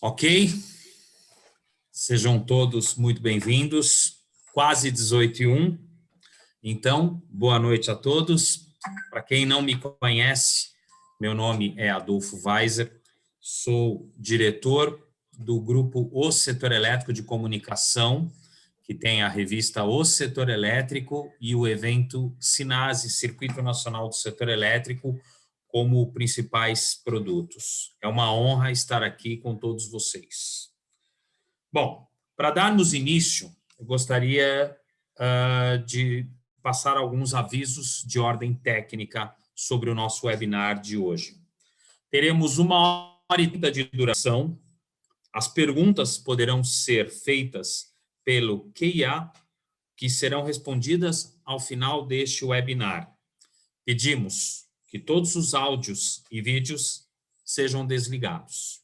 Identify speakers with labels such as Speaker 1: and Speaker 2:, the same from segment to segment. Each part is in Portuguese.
Speaker 1: Ok, sejam todos muito bem-vindos, quase 18h01, então, boa noite a todos. Para quem não me conhece, meu nome é Adolfo Weiser, sou diretor do grupo O Setor Elétrico de Comunicação, que tem a revista O Setor Elétrico e o evento SINASE, Circuito Nacional do Setor Elétrico, como principais produtos. É uma honra estar aqui com todos vocês. Bom, para darmos início, eu gostaria de passar alguns avisos de ordem técnica sobre o nosso webinar de hoje. Teremos 1h30 de duração. As perguntas poderão ser feitas pelo QIA, que serão respondidas ao final deste webinar. Pedimos que todos os áudios e vídeos sejam desligados.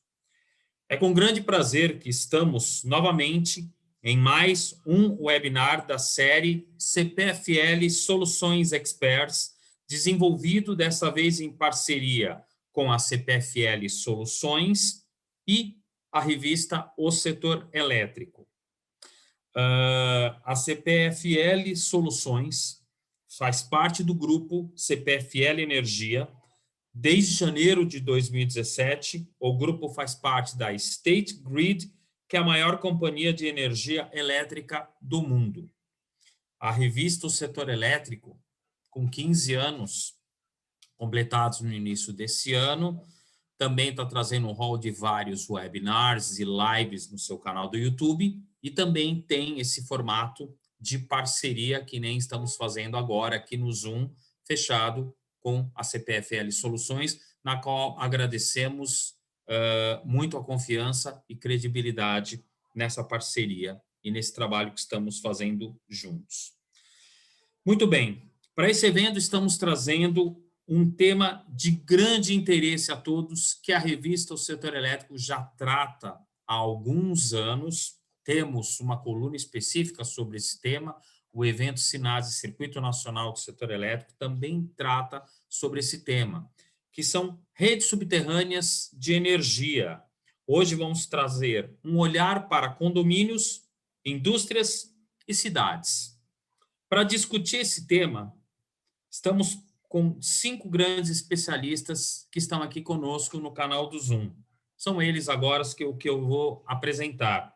Speaker 1: É com grande prazer que estamos novamente em mais um webinar da série CPFL Soluções Experts, desenvolvido dessa vez em parceria com a CPFL Soluções e a revista O Setor Elétrico. A CPFL Soluções faz parte do grupo CPFL Energia. Desde janeiro de 2017, o grupo faz parte da State Grid, que é a maior companhia de energia elétrica do mundo. A revista O Setor Elétrico, com 15 anos completados no início desse ano, também está trazendo um rol de vários webinars e lives no seu canal do YouTube e também tem esse formato de parceria que nem estamos fazendo agora aqui no Zoom, fechado com a CPFL Soluções, na qual agradecemos muito a confiança e credibilidade nessa parceria e nesse trabalho que estamos fazendo juntos. Muito bem, para esse evento estamos trazendo um tema de grande interesse a todos, que a revista O Setor Elétrico já trata há alguns anos. Temos uma coluna específica sobre esse tema. O evento SINASE, Circuito Nacional do Setor Elétrico, também trata sobre esse tema, que são redes subterrâneas de energia. Hoje vamos trazer um olhar para condomínios, indústrias e cidades. Para discutir esse tema, estamos com 5 grandes especialistas que estão aqui conosco no canal do Zoom. São eles agora que eu vou apresentar.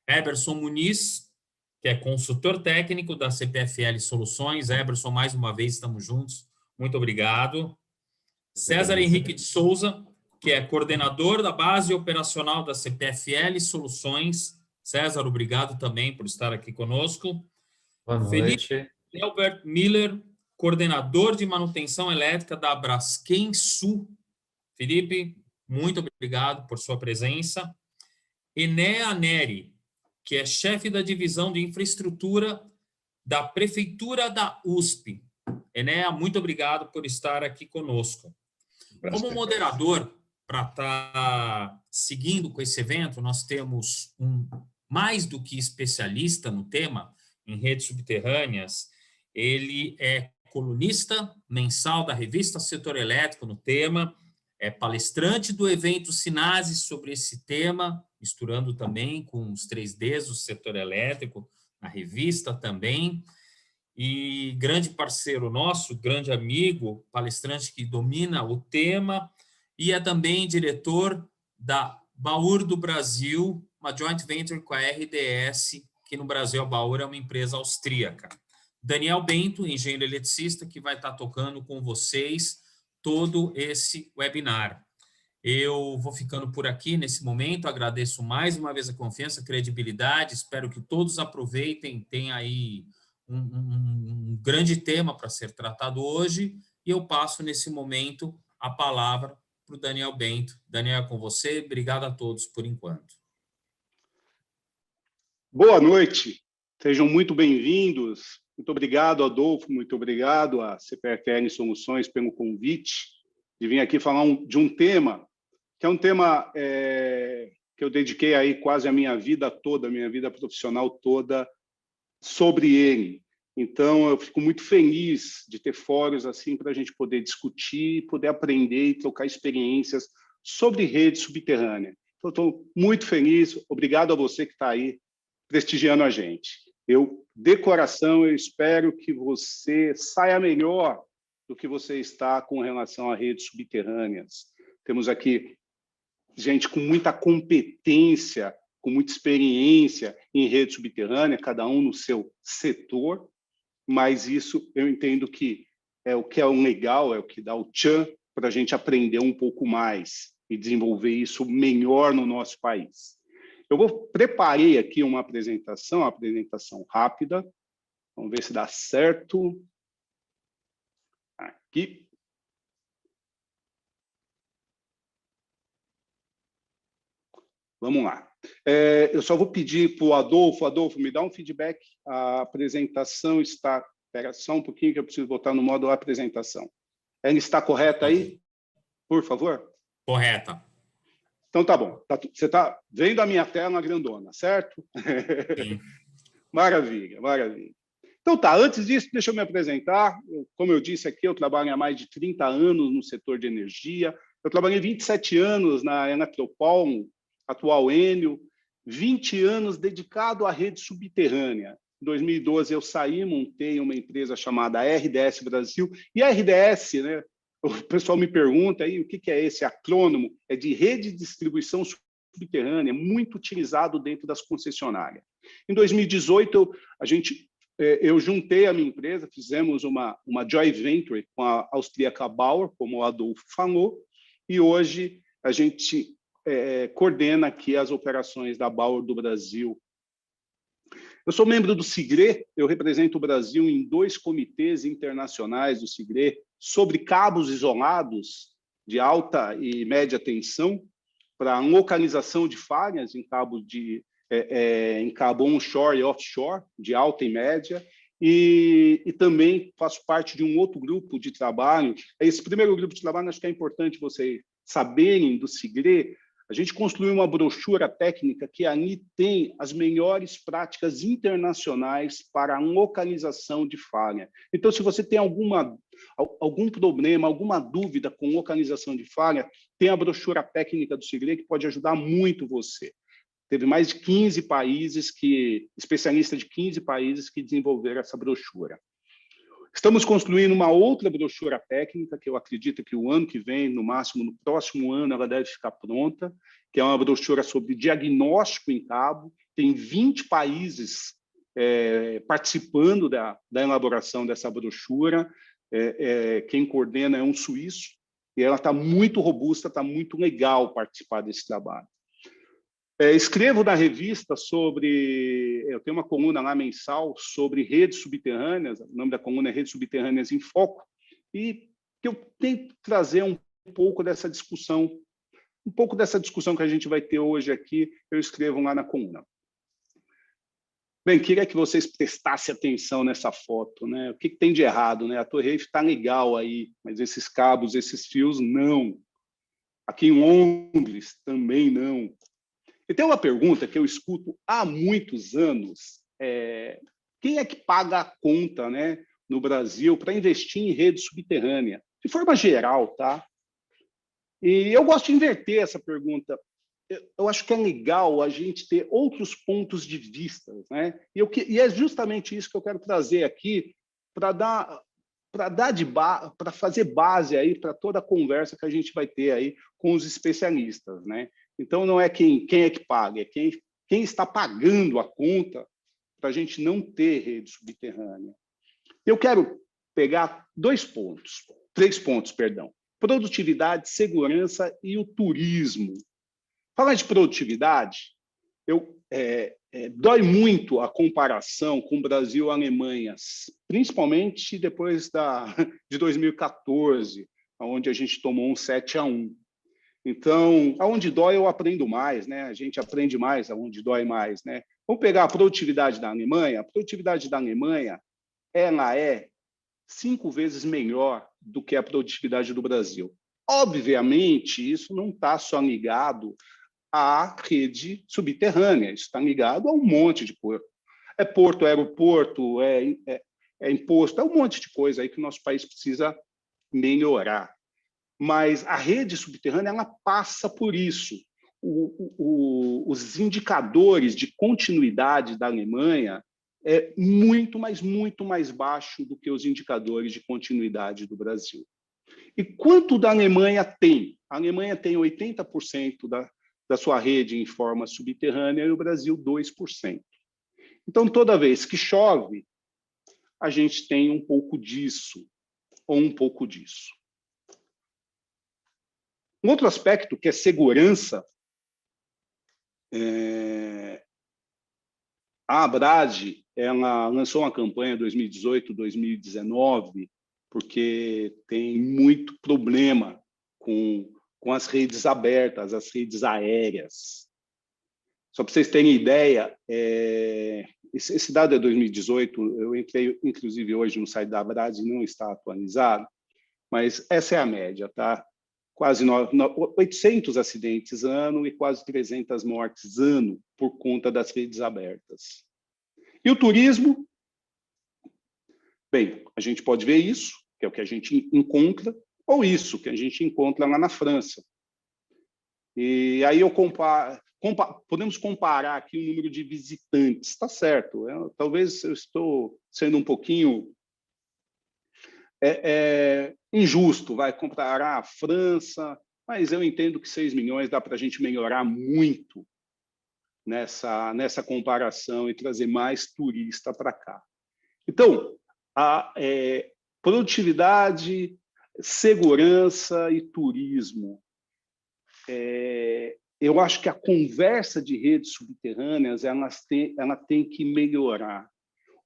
Speaker 1: Eberson Muniz, que é consultor técnico da CPFL Soluções. Eberson, mais uma vez, estamos juntos. Muito obrigado. César Henrique de Souza, que é coordenador da base operacional da CPFL Soluções. César, obrigado também por estar aqui conosco.
Speaker 2: Boa noite.
Speaker 1: Felipe Albert Miller, coordenador de manutenção elétrica da Braskem Sul. Felipe, muito obrigado por sua presença. Enéa Neri, que é chefe da divisão de infraestrutura da Prefeitura da USP. Enéa, muito obrigado por estar aqui conosco. Como moderador, para estar seguindo com esse evento, nós temos um mais do que especialista no tema, em redes subterrâneas. Ele é colunista mensal da revista Setor Elétrico no tema, é palestrante do evento SINASE sobre esse tema, misturando também com os 3Ds do setor elétrico, na revista também, e grande parceiro nosso, grande amigo, palestrante que domina o tema, e é também diretor da Baur do Brasil, uma joint venture com a RDS, que no Brasil a Baur é uma empresa austríaca. Daniel Bento, engenheiro eletricista, que vai estar tocando com vocês todo esse webinar. Eu vou ficando por aqui nesse momento, agradeço mais uma vez a confiança, a credibilidade, espero que todos aproveitem, tem aí um grande tema para ser tratado hoje, e eu passo nesse momento a palavra para o Daniel Bento. Daniel, é com você, obrigado a todos por enquanto.
Speaker 3: Boa noite, sejam muito bem-vindos. Muito obrigado, Adolfo, muito obrigado à CPFL Soluções pelo convite de vir aqui falar de um tema, que é um tema que eu dediquei aí quase a minha vida toda, a minha vida profissional toda, sobre ele. Então, eu fico muito feliz de ter fóruns assim para a gente poder discutir, poder aprender e trocar experiências sobre rede subterrânea. Então, estou muito feliz, obrigado a você que está aí prestigiando a gente. De coração, eu espero que você saia melhor do que você está com relação a redes subterrâneas. Temos aqui gente com muita competência, com muita experiência em rede subterrânea, cada um no seu setor, mas isso eu entendo que é o legal, é o que dá o tchan para a gente aprender um pouco mais e desenvolver isso melhor no nosso país. Preparei aqui uma apresentação rápida. Vamos ver se dá certo. Aqui. Vamos lá. Eu só vou pedir para o Adolfo. Adolfo, me dá um feedback. A apresentação está... Espera só um pouquinho que eu preciso botar no modo apresentação. Ela está correta aí? Por favor.
Speaker 1: Correta.
Speaker 3: Então, tá bom. Você está vendo a minha tela grandona, certo?
Speaker 1: Sim.
Speaker 3: Maravilha, maravilha. Então, tá. Antes disso, deixa eu me apresentar. Como eu disse aqui, eu trabalho há mais de 30 anos no setor de energia. Eu trabalhei 27 anos na Eletropol, atual Enel, 20 anos dedicado à rede subterrânea. Em 2012, eu saí, montei uma empresa chamada RDS Brasil. E a RDS, né? O pessoal me pergunta aí o que é esse acrônimo, é de Rede de Distribuição Subterrânea, muito utilizado dentro das concessionárias. Em 2018, eu juntei a minha empresa, fizemos uma joint venture com a austríaca Bauer, como o Adolfo falou, e hoje a gente coordena aqui as operações da Bauer do Brasil. Eu sou membro do SIGRE, eu represento o Brasil em 2 comitês internacionais do SIGRE sobre cabos isolados de alta e média tensão para localização de falhas em cabo onshore e offshore, de alta e média, e também faço parte de um outro grupo de trabalho. Esse primeiro grupo de trabalho, acho que é importante vocês saberem do SIGRE. A gente construiu uma brochura técnica que ali tem as melhores práticas internacionais para a localização de falha. Então, se você tem algum problema, alguma dúvida com localização de falha, tem a brochura técnica do SIGRE que pode ajudar muito você. Teve mais de 15 países, especialistas de 15 países que desenvolveram essa brochura. Estamos construindo uma outra brochura técnica, que eu acredito que o ano que vem, no máximo no próximo ano, ela deve ficar pronta, que é uma brochura sobre diagnóstico em cabo. Tem 20 países participando da elaboração dessa brochura. Quem coordena é um suíço, e ela está muito robusta, está muito legal participar desse trabalho. Escrevo na revista eu tenho uma coluna lá mensal sobre redes subterrâneas, o nome da coluna é Redes Subterrâneas em Foco, e eu tento trazer um pouco dessa discussão que a gente vai ter hoje aqui, eu escrevo lá na coluna. Bem, queria que vocês prestassem atenção nessa foto, né? O que tem de errado, né? A Torre Eiffel está legal aí, mas esses cabos, esses fios, não. Aqui em Londres, também não. E tem uma pergunta que eu escuto há muitos anos, quem é que paga a conta, né, no Brasil para investir em rede subterrânea? De forma geral, tá? E eu gosto de inverter essa pergunta. Eu acho que é legal a gente ter outros pontos de vista, né? E é justamente isso que eu quero trazer aqui para fazer base aí para toda a conversa que a gente vai ter aí com os especialistas, né? Então, não é quem é que paga, é quem está pagando a conta para a gente não ter rede subterrânea. Eu quero pegar 3 pontos, perdão. Produtividade, segurança e o turismo. Falar de produtividade, dói muito a comparação com o Brasil e a Alemanha, principalmente depois de 2014, onde a gente tomou um 7-1. Então, aonde dói eu aprendo mais, né? A gente aprende mais aonde dói mais, né? Vamos pegar a produtividade da Alemanha. A produtividade da Alemanha, ela é 5 vezes melhor do que a produtividade do Brasil. Obviamente, isso não está só ligado à rede subterrânea, isso está ligado a um monte de coisa. É porto, aeroporto, é imposto, é um monte de coisa aí que o nosso país precisa melhorar. mas a rede subterrânea ela passa por isso. Os indicadores de continuidade da Alemanha é muito, mas muito mais baixo do que os indicadores de continuidade do Brasil. E quanto da Alemanha tem? A Alemanha tem 80% da sua rede em forma subterrânea e o Brasil 2%. Então, toda vez que chove, a gente tem um pouco disso, ou um pouco disso. Um outro aspecto, que é segurança, a ABRAD ela lançou uma campanha 2018-2019, porque tem muito problema com as redes abertas, as redes aéreas. Só para vocês terem ideia, esse dado é 2018, eu entrei, inclusive, hoje no site da ABRAD, não está atualizado, mas essa é a média, tá? Quase 800 acidentes ano e quase 300 mortes ano por conta das redes abertas. E o turismo? Bem, a gente pode ver isso, que é o que a gente encontra, ou isso, que a gente encontra lá na França. E aí podemos comparar aqui o número de visitantes, está certo, talvez eu estou sendo um pouquinho injusto, vai comparar a França, mas eu entendo que 6 milhões dá para a gente melhorar muito nessa comparação e trazer mais turista para cá. Então, a produtividade, segurança e turismo. Eu acho que a conversa de redes subterrâneas ela tem que melhorar.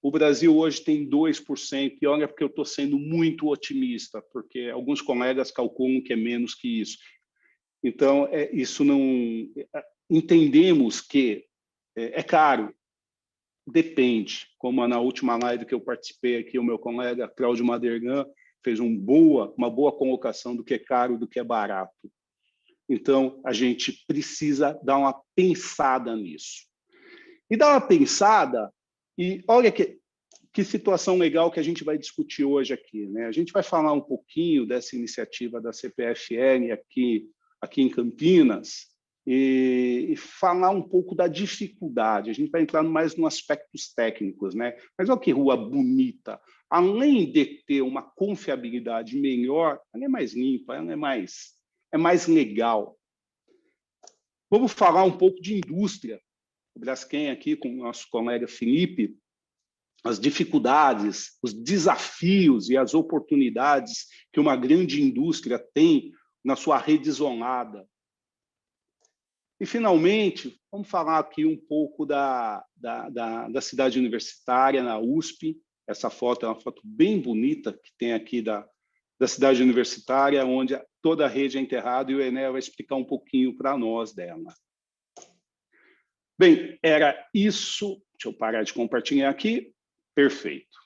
Speaker 3: O Brasil hoje tem 2%, e olha, porque eu estou sendo muito otimista, porque alguns colegas calculam que é menos que isso. Então, isso não... Entendemos que é caro, depende. Como na última live que eu participei aqui, o meu colega Cláudio Madergan fez uma boa colocação do que é caro e do que é barato. Então, a gente precisa dar uma pensada nisso. E dar uma pensada... E olha que situação legal que a gente vai discutir hoje aqui, né? A gente vai falar um pouquinho dessa iniciativa da CPFL aqui em Campinas e falar um pouco da dificuldade. A gente vai entrar mais nos aspectos técnicos, né? Mas olha que rua bonita. Além de ter uma confiabilidade melhor, ela é mais limpa, ela é mais legal. Vamos falar um pouco de indústria. O Braskem aqui com o nosso colega Felipe, as dificuldades, os desafios e as oportunidades que uma grande indústria tem na sua rede isolada. E, finalmente, vamos falar aqui um pouco da cidade universitária, na USP. Essa foto é uma foto bem bonita que tem aqui da cidade universitária, onde toda a rede é enterrada, e o Enel vai explicar um pouquinho para nós dela. Bem, era isso. Deixa eu parar de compartilhar aqui. Perfeito.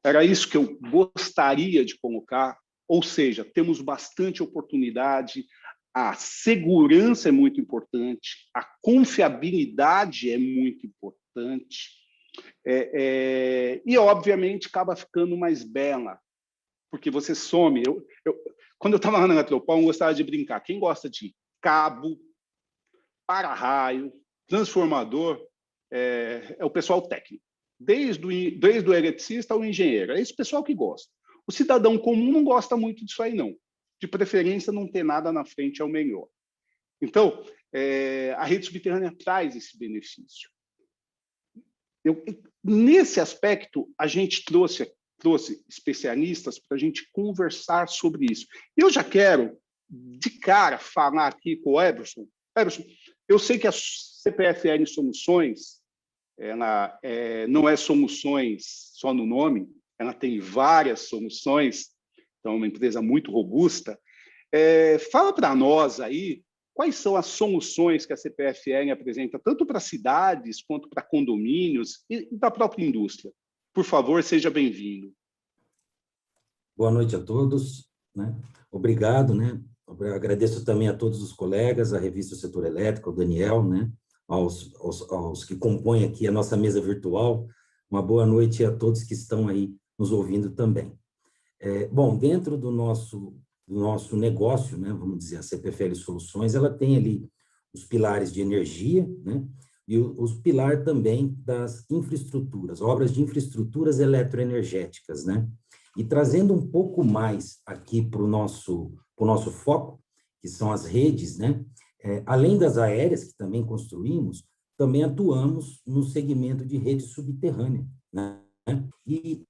Speaker 3: Era isso que eu gostaria de colocar, ou seja, temos bastante oportunidade, a segurança é muito importante, a confiabilidade é muito importante, e, obviamente, acaba ficando mais bela, porque você some. Quando eu estava lá na Eletropaulo, eu gostava de brincar. Quem gosta de cabo, para-raio, transformador, é o pessoal técnico. Desde o eletricista ao engenheiro. É esse pessoal que gosta. O cidadão comum não gosta muito disso aí, não. De preferência, não ter nada na frente é o melhor. Então, a rede subterrânea traz esse benefício. Nesse aspecto, a gente trouxe especialistas para a gente conversar sobre isso. Eu já quero, de cara, falar aqui com o Eberson. Eberson, eu sei que a CPFL Soluções, ela não é soluções só no nome, ela tem várias soluções, então é uma empresa muito robusta. Fala para nós aí quais são as soluções que a CPFL apresenta, tanto para cidades quanto para condomínios e da própria indústria. Por favor, seja bem-vindo.
Speaker 2: Boa noite a todos, né? Obrigado, né? Agradeço também a todos os colegas, a revista Setor Elétrico, ao Daniel, né? Aos que compõem aqui a nossa mesa virtual. Uma boa noite a todos que estão aí nos ouvindo também. Bom, dentro do nosso negócio, né, vamos dizer, a CPFL Soluções, ela tem ali os pilares de energia, né, e os pilares também das infraestruturas, obras de infraestruturas eletroenergéticas, né? E trazendo um pouco mais aqui para o nosso foco, que são as redes, né? Além das aéreas, que também construímos, também atuamos no segmento de rede subterrânea, né? E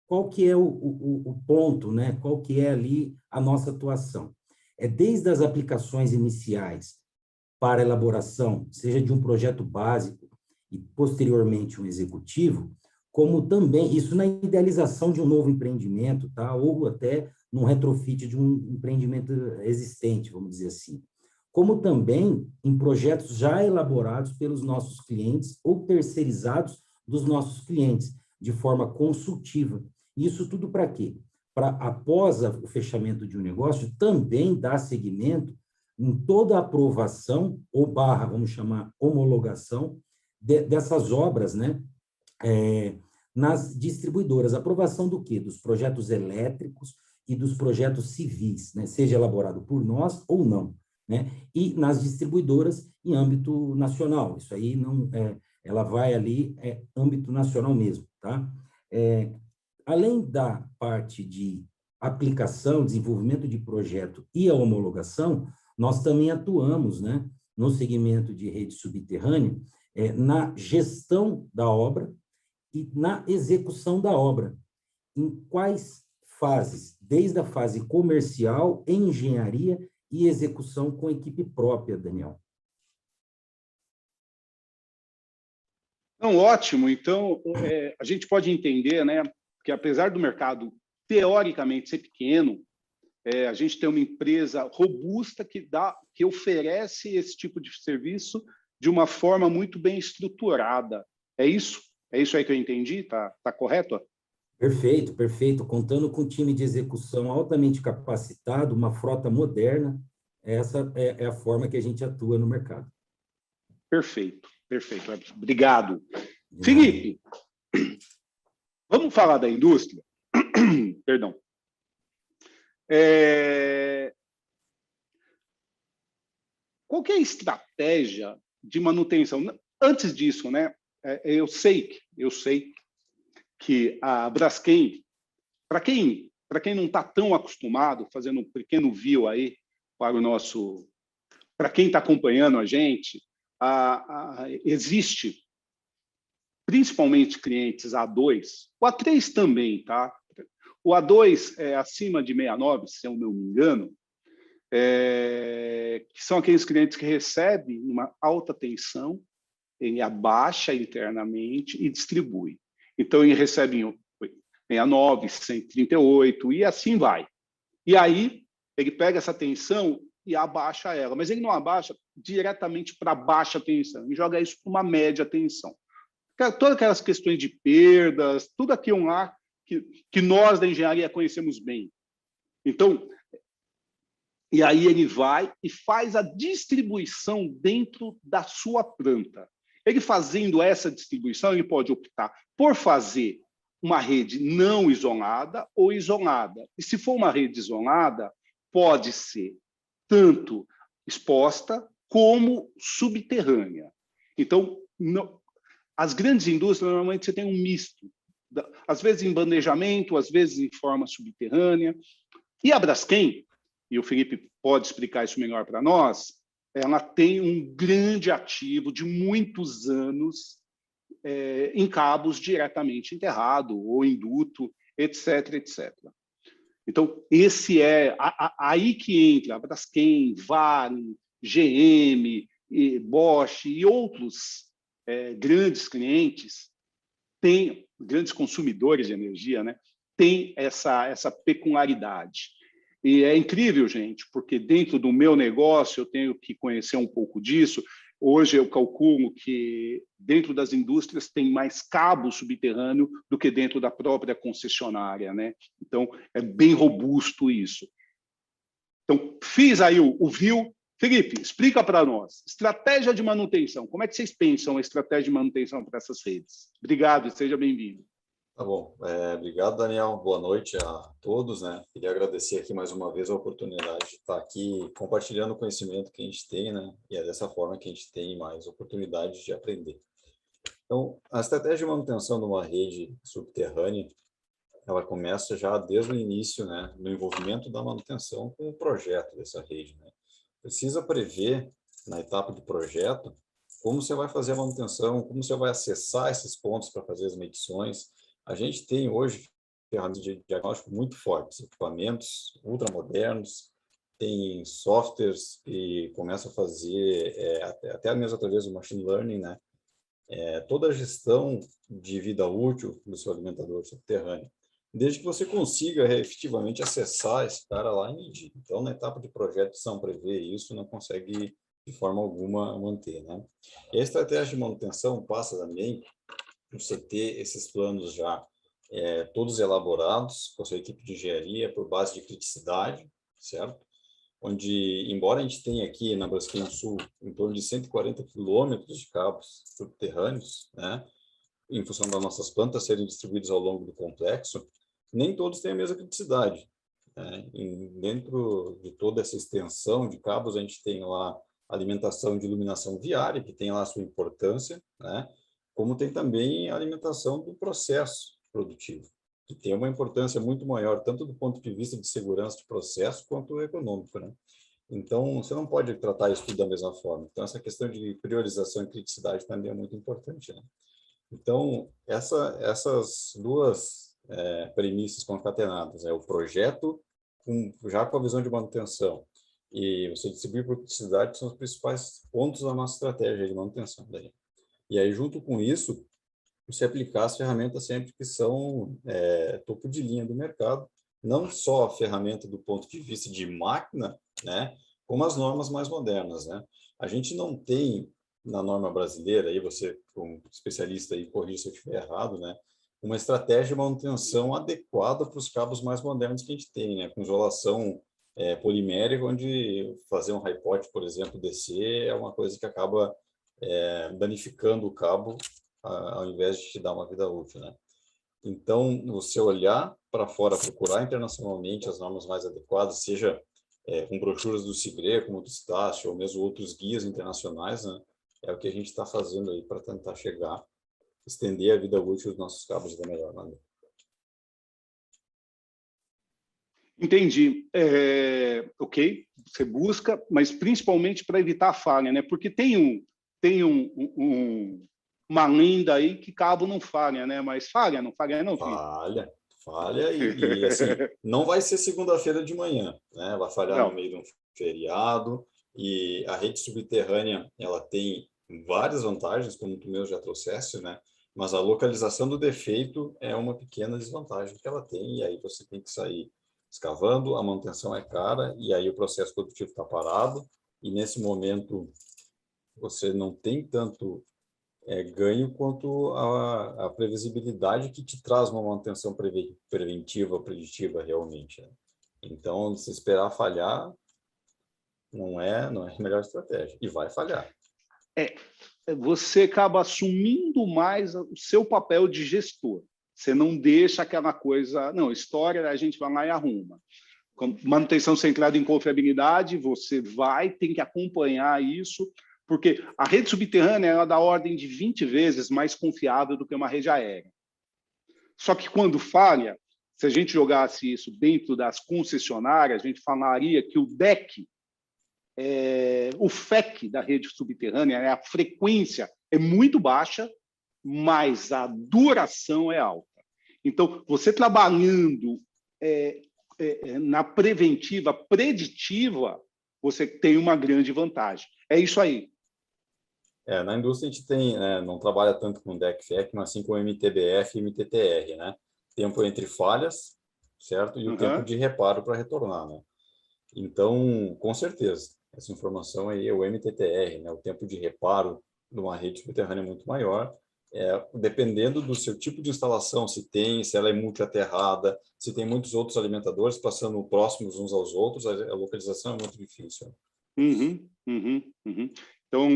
Speaker 2: qual que é o ponto, né? Qual que é ali a nossa atuação? É desde as aplicações iniciais para a elaboração, seja de um projeto básico e, posteriormente, um executivo, como também, isso na idealização de um novo empreendimento, tá? Ou até no retrofit de um empreendimento existente, vamos dizer assim. Como também em projetos já elaborados pelos nossos clientes ou terceirizados dos nossos clientes, de forma consultiva. Isso tudo para quê? Para, após o fechamento de um negócio, também dar seguimento em toda a aprovação, ou barra, vamos chamar, homologação, dessas obras, né? Nas distribuidoras. Aprovação do quê? Dos projetos elétricos e dos projetos civis, né? Seja elaborado por nós ou não, né? E nas distribuidoras em âmbito nacional. Isso aí não ela vai ali, âmbito nacional mesmo, tá? Além da parte de aplicação, desenvolvimento de projeto e a homologação, nós também atuamos, né, no segmento de rede subterrânea, na gestão da obra e na execução da obra. Em quais fases? Desde a fase comercial, engenharia e execução com equipe própria, Daniel.
Speaker 3: Não, ótimo. Então, a gente pode entender, né, que apesar do mercado teoricamente ser pequeno, a gente tem uma empresa robusta que oferece esse tipo de serviço de uma forma muito bem estruturada. É isso? É isso aí que eu entendi? Tá correto?
Speaker 2: Perfeito, perfeito. Contando com um time de execução altamente capacitado, uma frota moderna, essa é a forma que a gente atua no mercado.
Speaker 3: Perfeito, perfeito. Obrigado. Felipe, vamos falar da indústria? Perdão. Qual que é a estratégia de manutenção? Antes disso, né? Eu sei que a Braskem, para quem não está tão acostumado, fazendo um pequeno view aí para quem está acompanhando a gente, existe principalmente clientes A2, o A3 também, tá? O A2 é acima de 69, se eu não me engano, que são aqueles clientes que recebem uma alta tensão, ele abaixa internamente e distribui. Então, ele recebe 69, 138 e assim vai. E aí, ele pega essa tensão e abaixa ela, mas ele não abaixa diretamente para baixa tensão, ele joga isso para uma média tensão. Todas aquelas questões de perdas, tudo aquilo lá que nós da engenharia conhecemos bem. Então, e aí ele vai e faz a distribuição dentro da sua planta. Ele fazendo essa distribuição, ele pode optar por fazer uma rede não isolada ou isolada. E se for uma rede isolada, pode ser tanto exposta como subterrânea. Então, as grandes indústrias, normalmente, você tem um misto. Às vezes em bandejamento, às vezes em forma subterrânea. E a Braskem, e o Felipe pode explicar isso melhor para nós, ela tem um grande ativo de muitos anos em cabos diretamente enterrado ou em duto, etc, etc. Então, esse é aí que entra a Braskem, Vale, GM, Bosch e outros grandes clientes, grandes consumidores de energia, né, tem essa peculiaridade. E é incrível, gente, porque dentro do meu negócio eu tenho que conhecer um pouco disso. Hoje eu calculo que dentro das indústrias tem mais cabo subterrâneo do que dentro da própria concessionária, né? Então, é bem robusto isso. Então, fiz aí o view. Felipe, explica para nós. Estratégia de manutenção. Como é que vocês pensam a estratégia de manutenção para essas redes? Obrigado e seja bem-vindo.
Speaker 4: Tá bom. Obrigado, Daniel. Boa noite a todos, né? Queria agradecer aqui mais uma vez a oportunidade de estar aqui compartilhando o conhecimento que a gente tem, né? E é dessa forma que a gente tem mais oportunidade de aprender. Então, a estratégia de manutenção de uma rede subterrânea, ela começa já desde o início, né? No envolvimento da manutenção com o projeto dessa rede, né? Precisa prever, na etapa de projeto, como você vai fazer a manutenção, como você vai acessar esses pontos para fazer as medições. A gente tem hoje ferramentas de diagnóstico muito fortes, equipamentos ultramodernos, tem softwares que começam a fazer, até mesmo através do machine learning, né? Toda a gestão de vida útil do seu alimentador subterrâneo, desde que você consiga efetivamente acessar esse cara lá e medir. Então, na etapa de projeto, são prever isso, não consegue de forma alguma manter, né? E a estratégia de manutenção passa também por você ter esses planos já todos elaborados com a sua equipe de engenharia por base de criticidade, certo? Onde, embora a gente tenha aqui na Braskem Sul em torno de 140 quilômetros de cabos subterrâneos, né, em função das nossas plantas serem distribuídos ao longo do complexo, nem todos têm a mesma criticidade, né? Dentro de toda essa extensão de cabos, a gente tem lá alimentação de iluminação viária, que tem lá a sua importância, né? Como tem também a alimentação do processo produtivo, que tem uma importância muito maior, tanto do ponto de vista de segurança de processo, quanto econômico, né? Então, você não pode tratar isso tudo da mesma forma. Então, essa questão de priorização e criticidade também é muito importante, né? Então, essas duas premissas concatenadas, o projeto já com a visão de manutenção e você distribuir por criticidade são os principais pontos da nossa estratégia de manutenção. Daí. E aí, junto com isso, você aplicar as ferramentas sempre que são topo de linha do mercado, não só a ferramenta do ponto de vista de máquina, né, como as normas mais modernas, né? A gente não tem na norma brasileira, aí você como especialista aí corrija se eu estiver errado, né, uma estratégia de manutenção adequada para os cabos mais modernos que a gente tem, né, com isolação polimérica, onde fazer um high pot, por exemplo, descer é uma coisa que acaba danificando o cabo ao invés de te dar uma vida útil, né? Então, você olhar para fora, procurar internacionalmente as normas mais adequadas, seja com brochuras do CIGRE, como do STACH, ou mesmo outros guias internacionais, né? É o que a gente está fazendo aí para tentar chegar, estender a vida útil dos nossos cabos da melhor maneira.
Speaker 3: Entendi. Ok, você busca, mas principalmente para evitar a falha, né? Porque tem uma lenda aí que cabo não falha, né? Mas falha, não, filho?
Speaker 4: Falha e assim, não vai ser segunda-feira de manhã, né? Vai falhar
Speaker 3: Não.
Speaker 4: no meio de um feriado e a rede subterrânea, ela tem várias vantagens, como tu mesmo já trouxeste, né? Mas a localização do defeito é uma pequena desvantagem que ela tem e aí você tem que sair escavando, a manutenção é cara e aí o processo produtivo está parado e nesse momento você não tem tanto ganho quanto a previsibilidade que te traz uma manutenção preventiva, preditiva realmente. Né? Então, se esperar falhar, não é a melhor estratégia. E vai falhar.
Speaker 3: Você acaba assumindo mais o seu papel de gestor. Você não deixa aquela coisa... Não, história a gente vai lá e arruma. Com manutenção centrada em confiabilidade, você tem que acompanhar isso, porque a rede subterrânea é da ordem de 20 vezes mais confiável do que uma rede aérea. Só que quando falha, se a gente jogasse isso dentro das concessionárias, a gente falaria que o DEC, o FEC da rede subterrânea, a frequência é muito baixa, mas a duração é alta. Então, você trabalhando na preventiva, preditiva, você tem uma grande vantagem. É isso aí.
Speaker 4: Na indústria a gente tem, não trabalha tanto com DEC-FEC, mas sim com MTBF e MTTR, né? Tempo entre falhas, certo? E o tempo de reparo para retornar, né? Então, com certeza, essa informação aí é o MTTR, né? O tempo de reparo de uma rede subterrânea é muito maior, dependendo do seu tipo de instalação, se ela é multiaterrada, se tem muitos outros alimentadores passando próximos uns aos outros, a localização é muito difícil.
Speaker 3: Então,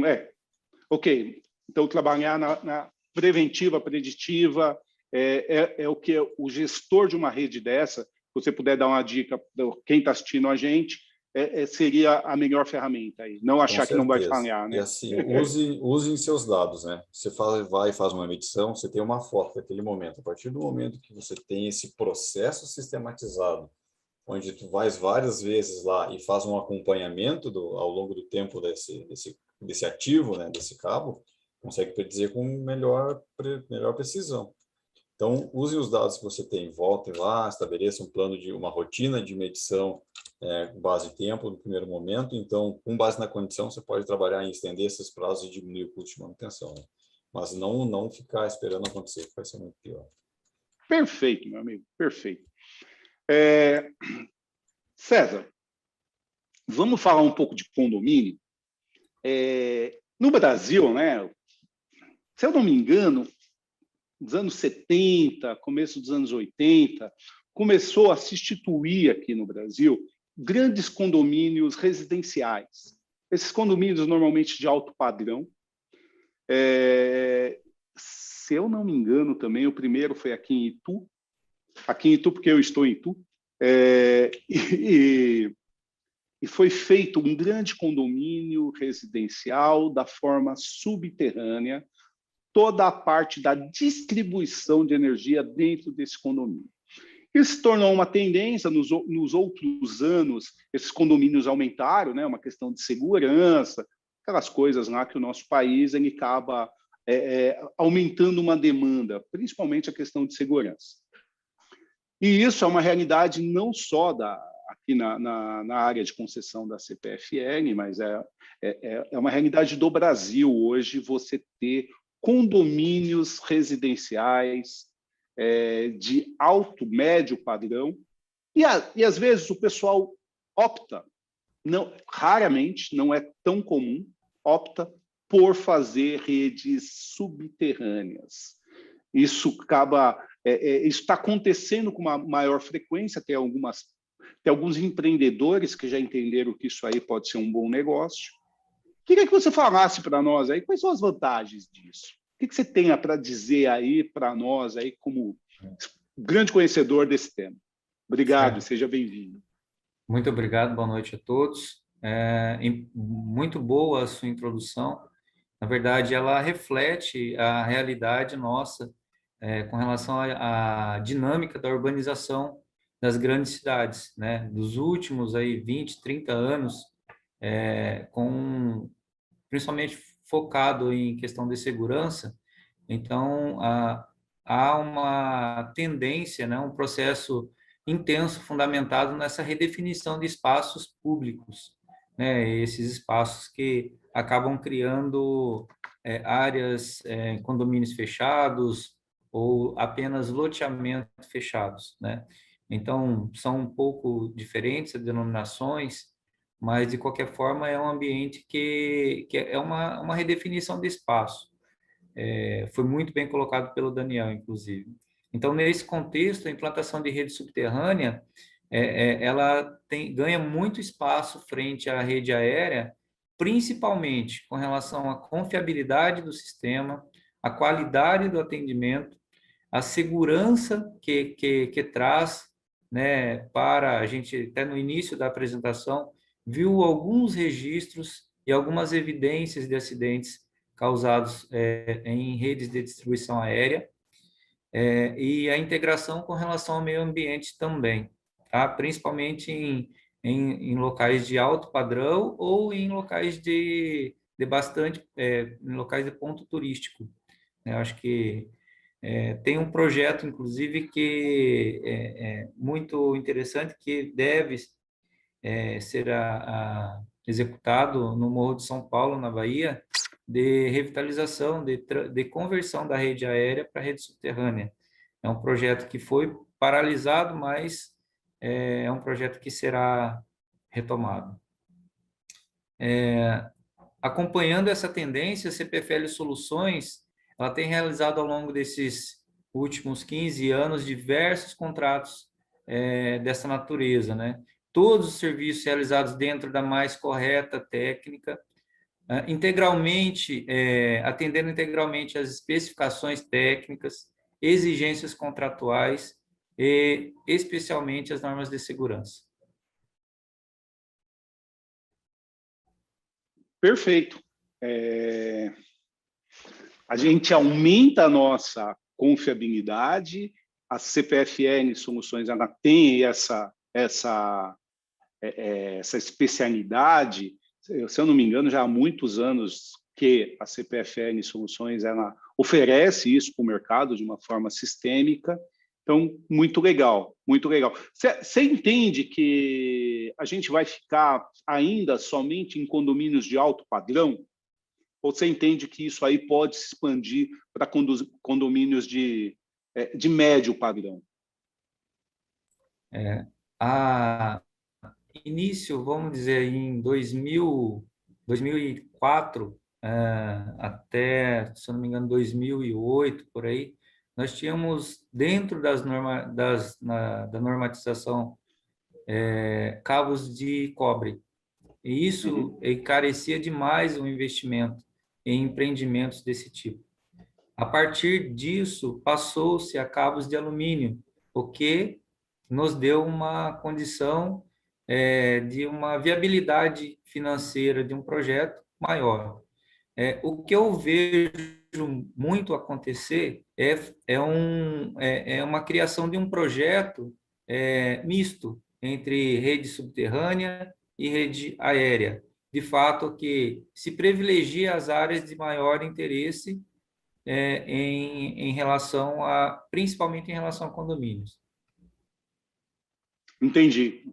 Speaker 3: ok. Então, trabalhar na preventiva, preditiva, é o que o gestor de uma rede dessa, se você puder dar uma dica para quem está assistindo a gente, seria a melhor ferramenta aí. Não achar que não vai falhar, né?
Speaker 4: E assim, use seus dados, né? Você vai e faz uma medição, você tem uma foto daquele momento. A partir do momento que você tem esse processo sistematizado, onde tu vais várias vezes lá e faz um acompanhamento ao longo do tempo desse ativo, né, desse cabo, consegue predizer com melhor precisão. Então, use os dados que você tem, volte lá, estabeleça um plano uma rotina de medição com base em tempo no primeiro momento. Então, com base na condição, você pode trabalhar em estender esses prazos e diminuir o custo de manutenção, né? Mas não ficar esperando acontecer, que vai ser muito pior.
Speaker 3: Perfeito, meu amigo, perfeito. César, vamos falar um pouco de condomínio? No Brasil, né, se eu não me engano, nos anos 70, começo dos anos 80, começou a se instituir aqui no Brasil grandes condomínios residenciais. Esses condomínios normalmente de alto padrão. Se eu não me engano também, o primeiro foi aqui em Itu. Aqui em Itu, porque eu estou em Itu. E foi feito um grande condomínio residencial da forma subterrânea, toda a parte da distribuição de energia dentro desse condomínio. Isso se tornou uma tendência, nos outros anos, esses condomínios aumentaram, né, uma questão de segurança, aquelas coisas lá que o nosso país ele acaba aumentando uma demanda, principalmente a questão de segurança. E isso é uma realidade não só aqui na área de concessão da CPFL, mas é uma realidade do Brasil hoje você ter condomínios residenciais de alto, médio padrão, e às vezes o pessoal opta, raramente, não é tão comum, opta por fazer redes subterrâneas. Isso está acontecendo com uma maior frequência, tem alguns empreendedores que já entenderam que isso aí pode ser um bom negócio. Queria que você falasse para nós aí quais são as vantagens disso. O que você tem para dizer aí para nós aí como grande conhecedor desse tema? Obrigado, seja bem-vindo.
Speaker 5: Muito obrigado, boa noite a todos. Muito boa a sua introdução. Na verdade, ela reflete a realidade nossa com relação à dinâmica da urbanização das grandes cidades, né? Dos últimos aí 20, 30 anos, principalmente focado em questão de segurança. Então, há uma tendência, né, um processo intenso fundamentado nessa redefinição de espaços públicos, né, esses espaços que acabam criando áreas, condomínios fechados ou apenas loteamentos fechados, né? Então, são um pouco diferentes as denominações, mas, de qualquer forma, é um ambiente que é uma redefinição de espaço. Foi muito bem colocado pelo Daniel, inclusive. Então, nesse contexto, a implantação de rede subterrânea, ela ganha muito espaço frente à rede aérea, principalmente com relação à confiabilidade do sistema, a qualidade do atendimento, a segurança que traz, né, para a gente, até no início da apresentação, viu alguns registros e algumas evidências de acidentes causados em redes de distribuição aérea, e a integração com relação ao meio ambiente também, tá? Principalmente em locais de alto padrão ou em locais em locais de ponto turístico. Eu acho que tem um projeto, inclusive, que é muito interessante, que deve ser executado no Morro de São Paulo, na Bahia, de revitalização, de conversão da rede aérea para a rede subterrânea. É um projeto que foi paralisado, mas é um projeto que será retomado. Acompanhando essa tendência, a CPFL Soluções ela tem realizado ao longo desses últimos 15 anos diversos contratos dessa natureza, né? Todos os serviços realizados dentro da mais correta técnica, atendendo integralmente às especificações técnicas, exigências contratuais e, especialmente, as normas de segurança.
Speaker 3: Perfeito. A gente aumenta a nossa confiabilidade, a CPFL Soluções ela tem essa especialidade. Se eu não me engano, já há muitos anos que a CPFL Soluções ela oferece isso para o mercado de uma forma sistêmica. Então, muito legal, muito legal. Você entende que a gente vai ficar ainda somente em condomínios de alto padrão? Ou você entende que isso aí pode se expandir para condomínios de médio padrão?
Speaker 5: A início, vamos dizer, em 2004, até, se eu não me engano, 2008, por aí, nós tínhamos, dentro da normatização, cabos de cobre. E isso encarecia demais o investimento em empreendimentos desse tipo. A partir disso, passou-se a cabos de alumínio, o que nos deu uma condição de uma viabilidade financeira de um projeto maior. O que eu vejo muito acontecer é uma criação de um projeto misto entre rede subterrânea e rede aérea. De fato, que se privilegia as áreas de maior interesse em relação principalmente em relação a condomínios.
Speaker 3: Entendi.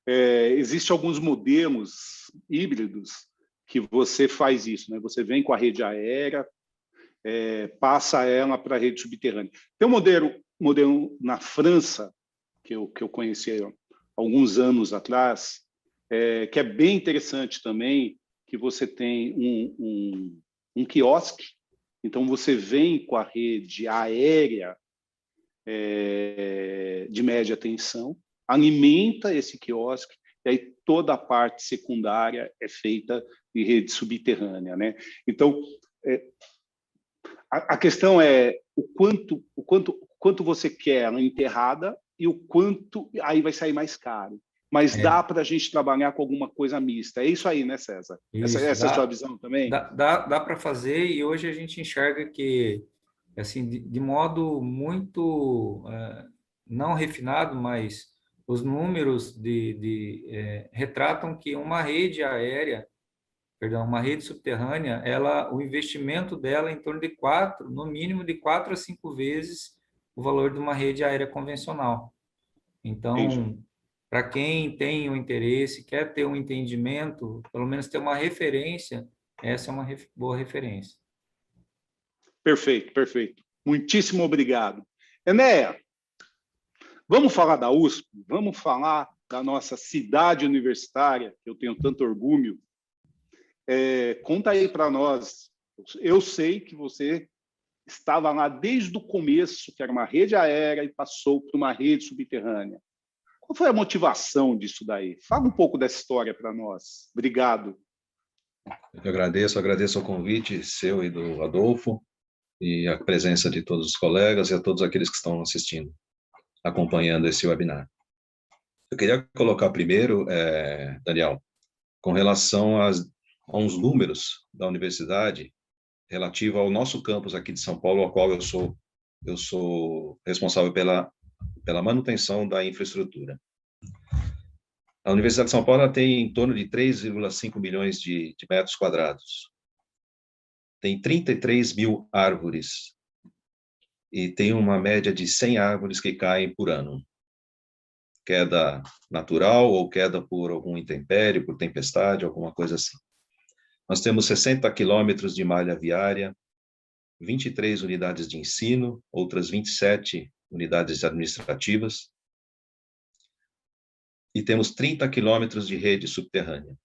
Speaker 3: Existem alguns modelos híbridos que você faz isso, né? Você vem com a rede aérea, passa ela para a rede subterrânea. Tem um modelo na França, que eu conheci há alguns anos atrás, que é bem interessante também, que você tem um quiosque, então você vem com a rede aérea de média tensão, alimenta esse quiosque, e aí toda a parte secundária é feita de rede subterrânea, né? Então, a questão é o quanto você quer ela enterrada e o quanto aí vai sair mais caro. Mas dá para a gente trabalhar com alguma coisa mista. É isso aí, né, César? Essa é a sua visão também?
Speaker 5: Dá para fazer, e hoje a gente enxerga que, assim, de modo muito não refinado, mas os números retratam que uma rede aérea, uma rede subterrânea, o investimento dela é em torno de no mínimo de 4 a 5 vezes o valor de uma rede aérea convencional. Então, para quem tem o interesse, quer ter um entendimento, pelo menos ter uma referência, essa é uma boa referência.
Speaker 3: Perfeito. Muitíssimo obrigado. Enéa, vamos falar da USP? Vamos falar da nossa cidade universitária, que eu tenho tanto orgulho. Conta aí para nós. Eu sei que você estava lá desde o começo, que era uma rede aérea, e passou para uma rede subterrânea. Qual foi a motivação disso daí? Fala um pouco dessa história para nós. Obrigado.
Speaker 6: Eu agradeço o convite seu e do Adolfo, e a presença de todos os colegas e a todos aqueles que estão assistindo, acompanhando esse webinar. Eu queria colocar primeiro, Daniel, com relação a uns números da universidade relativo ao nosso campus aqui de São Paulo, ao qual eu sou responsável pela manutenção da infraestrutura. A Universidade de São Paulo tem em torno de 3,5 milhões de metros quadrados. Tem 33 mil árvores e tem uma média de 100 árvores que caem por ano. Queda natural ou queda por algum intempérie, por tempestade, alguma coisa assim. Nós temos 60 quilômetros de malha viária, 23 unidades de ensino, outras 27 unidades administrativas, e temos 30 quilômetros de rede subterrânea,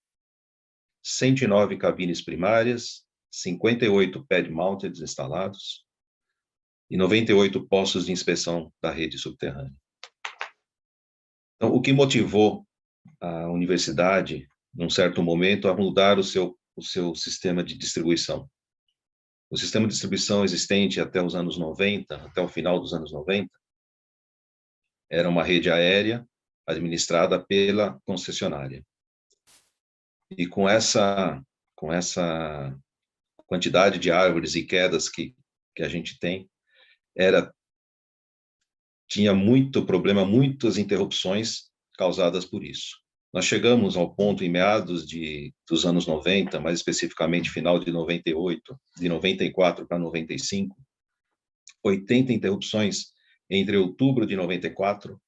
Speaker 6: 109 cabines primárias, 58 pad mounted instalados e 98 postos de inspeção da rede subterrânea. Então, o que motivou a universidade, num certo momento, a mudar o seu sistema de distribuição? O sistema de distribuição existente até os anos 90, até o final dos anos 90, era uma rede aérea administrada pela concessionária. E com essa quantidade de árvores e quedas que a gente tem, tinha muito problema, muitas interrupções causadas por isso. Nós chegamos ao ponto, em meados dos anos 90, mais especificamente final de 98, de 94 para 95, 80 interrupções entre outubro de 94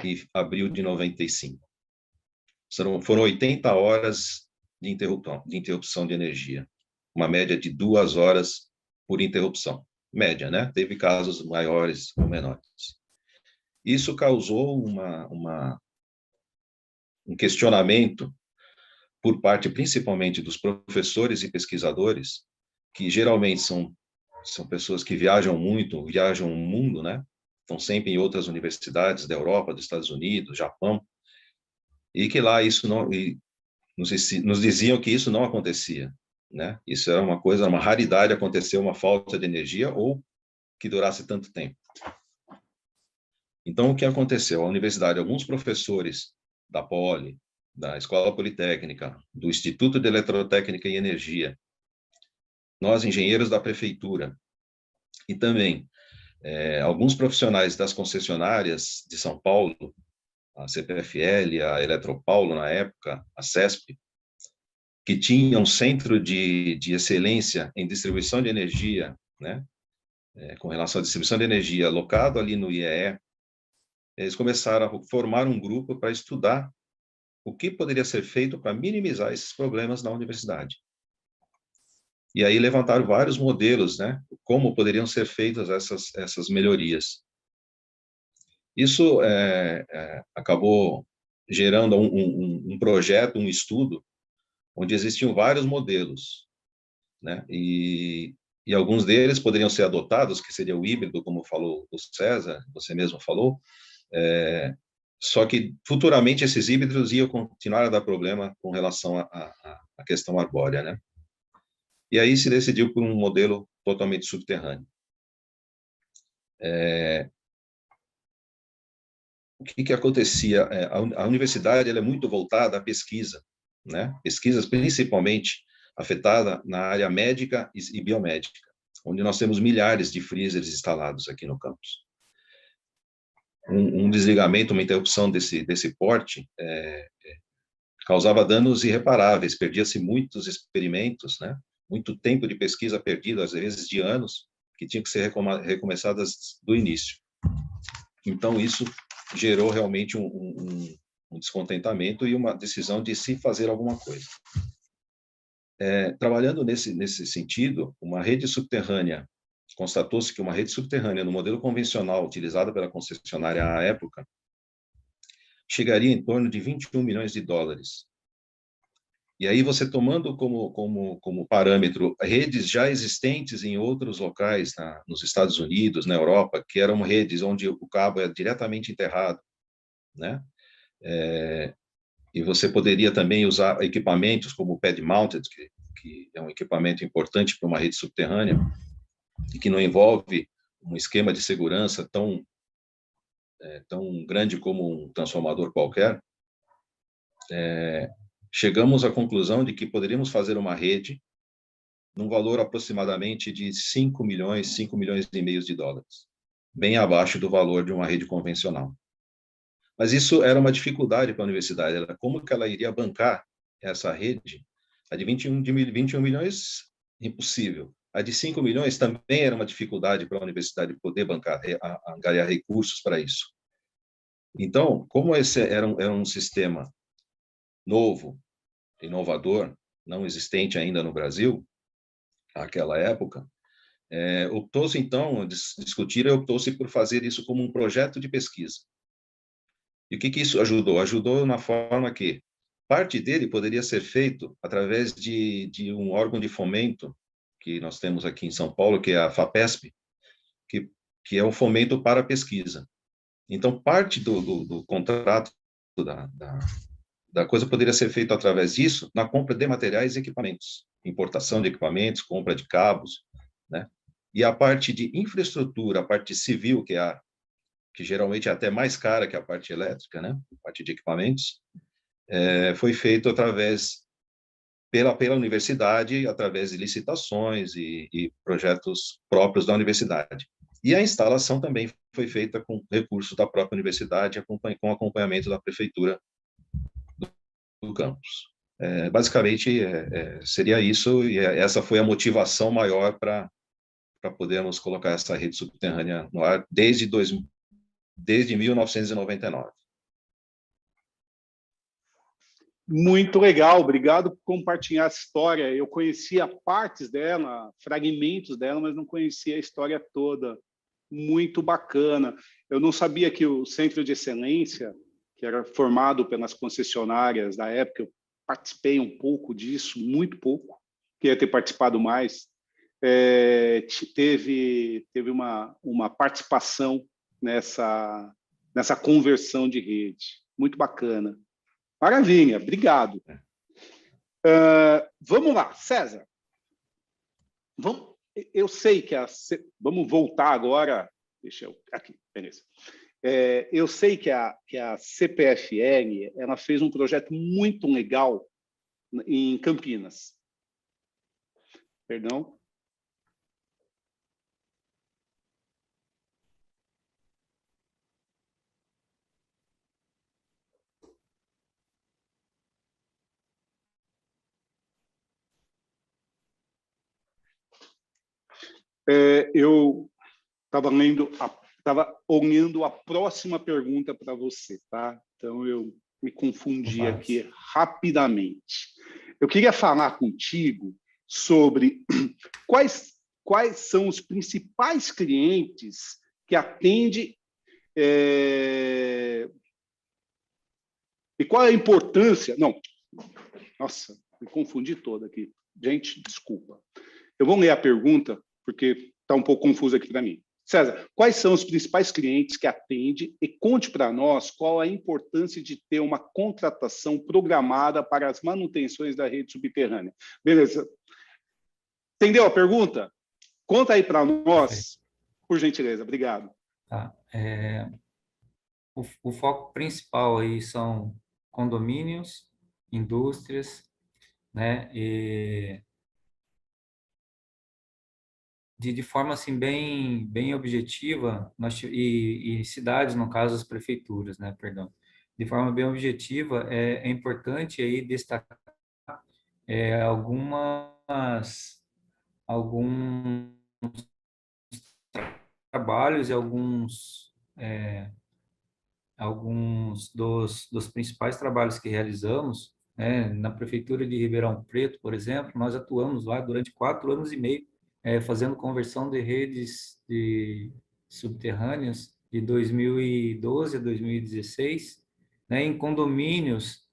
Speaker 6: e abril de 95. Foram 80 horas de interrupção de energia, uma média de 2 horas por interrupção. Média, né? Teve casos maiores ou menores. Isso causou um questionamento por parte, principalmente, dos professores e pesquisadores, que geralmente são pessoas que viajam muito, viajam o mundo, né? Estão sempre em outras universidades da Europa, dos Estados Unidos, Japão, e que lá isso não... nos diziam que isso não acontecia, né? Isso era uma raridade acontecer uma falta de energia ou que durasse tanto tempo. Então, o que aconteceu? A universidade, alguns professores da Poli, da Escola Politécnica, do Instituto de Eletrotécnica e Energia, nós, engenheiros da prefeitura, e também alguns profissionais das concessionárias de São Paulo, a CPFL, a Eletropaulo, na época, a CESP, que tinham um centro de excelência em distribuição de energia, né, com relação à distribuição de energia, alocado ali no IEE, eles começaram a formar um grupo para estudar o que poderia ser feito para minimizar esses problemas na universidade. E aí levantaram vários modelos, né, como poderiam ser feitas essas melhorias. Isso acabou gerando um projeto, um estudo, onde existiam vários modelos, né, e alguns deles poderiam ser adotados, que seria o híbrido, como falou o César, você mesmo falou, só que futuramente esses híbridos iam continuar a dar problema com relação à questão arbórea, né? E aí se decidiu por um modelo totalmente subterrâneo. O que acontecia? A universidade ela é muito voltada à pesquisa, né? Pesquisas principalmente afetada na área médica e biomédica, onde nós temos milhares de freezers instalados aqui no campus. Um desligamento, uma interrupção desse porte causava danos irreparáveis, perdia-se muitos experimentos, né? Muito tempo de pesquisa perdido, às vezes de anos, que tinham que ser recomeçadas do início. Então, isso gerou realmente um descontentamento e uma decisão de se fazer alguma coisa. Trabalhando nesse sentido, uma rede subterrânea, constatou-se que uma rede subterrânea no modelo convencional utilizada pela concessionária à época chegaria em torno de 21 milhões de dólares. E aí você tomando como parâmetro redes já existentes em outros locais, nos Estados Unidos, na Europa, que eram redes onde o cabo é diretamente enterrado, né? E você poderia também usar equipamentos como o pad mounted, que é um equipamento importante para uma rede subterrânea, e que não envolve um esquema de segurança tão grande como um transformador qualquer, chegamos à conclusão de que poderíamos fazer uma rede num valor aproximadamente de 5 milhões e meio de dólares, bem abaixo do valor de uma rede convencional. Mas isso era uma dificuldade para a universidade, era como que ela iria bancar essa rede. A de 21 milhões, impossível. A de 5 milhões também era uma dificuldade para a universidade poder bancar, angariar recursos para isso. Então, como esse era um sistema novo, inovador, não existente ainda no Brasil, naquela época, optou-se, então, discutir e optou-se por fazer isso como um projeto de pesquisa. E o que isso ajudou? Ajudou na forma que parte dele poderia ser feito através de um órgão de fomento que nós temos aqui em São Paulo, que é a FAPESP, que é o fomento para a pesquisa. Então, parte do contrato da coisa poderia ser feito através disso, na compra de materiais e equipamentos, importação de equipamentos, compra de cabos, né? E a parte de infraestrutura, a parte civil, que geralmente é até mais cara que a parte elétrica, né? A parte de equipamentos, foi feito pela universidade, através de licitações e projetos próprios da universidade. E a instalação também foi feita com recursos da própria universidade, com acompanhamento da prefeitura do campus. Basicamente, seria isso, e essa foi a motivação maior para podermos colocar essa rede subterrânea no ar desde 1999.
Speaker 3: Muito legal, obrigado por compartilhar a história. Eu conhecia partes dela, fragmentos dela, mas não conhecia a história toda. Muito bacana. Eu não sabia que o Centro de Excelência, que era formado pelas concessionárias da época, eu participei um pouco disso, muito pouco, queria ter participado mais, teve uma participação nessa conversão de rede. Muito bacana. Maravilha, obrigado. Vamos lá, César. Eu sei que vamos voltar agora. Deixa eu aqui, beleza. Eu sei que a CPFL ela fez um projeto muito legal em Campinas. Perdão. Eu estava olhando a próxima pergunta para você, tá? Então eu me confundi aqui rapidamente. Eu queria falar contigo sobre quais são os principais clientes que atende e qual é a importância. Não, nossa, me confundi toda aqui. Gente, desculpa. Eu vou ler a pergunta porque está um pouco confuso aqui para mim. César, quais são os principais clientes que atende e conte para nós qual a importância de ter uma contratação programada para as manutenções da rede subterrânea. Beleza. Entendeu a pergunta? Conta aí para nós, por gentileza. Obrigado.
Speaker 5: Tá. O foco principal aí são condomínios, indústrias, né? De forma assim bem objetiva, e cidades, no caso as prefeituras, né, perdão, de forma bem objetiva, é importante aí destacar alguns trabalhos e alguns dos principais trabalhos que realizamos, né, na prefeitura de Ribeirão Preto, por exemplo, nós atuamos lá durante 4 anos e meio, fazendo conversão de redes subterrâneas de 2012 a 2016, né, em condomínios,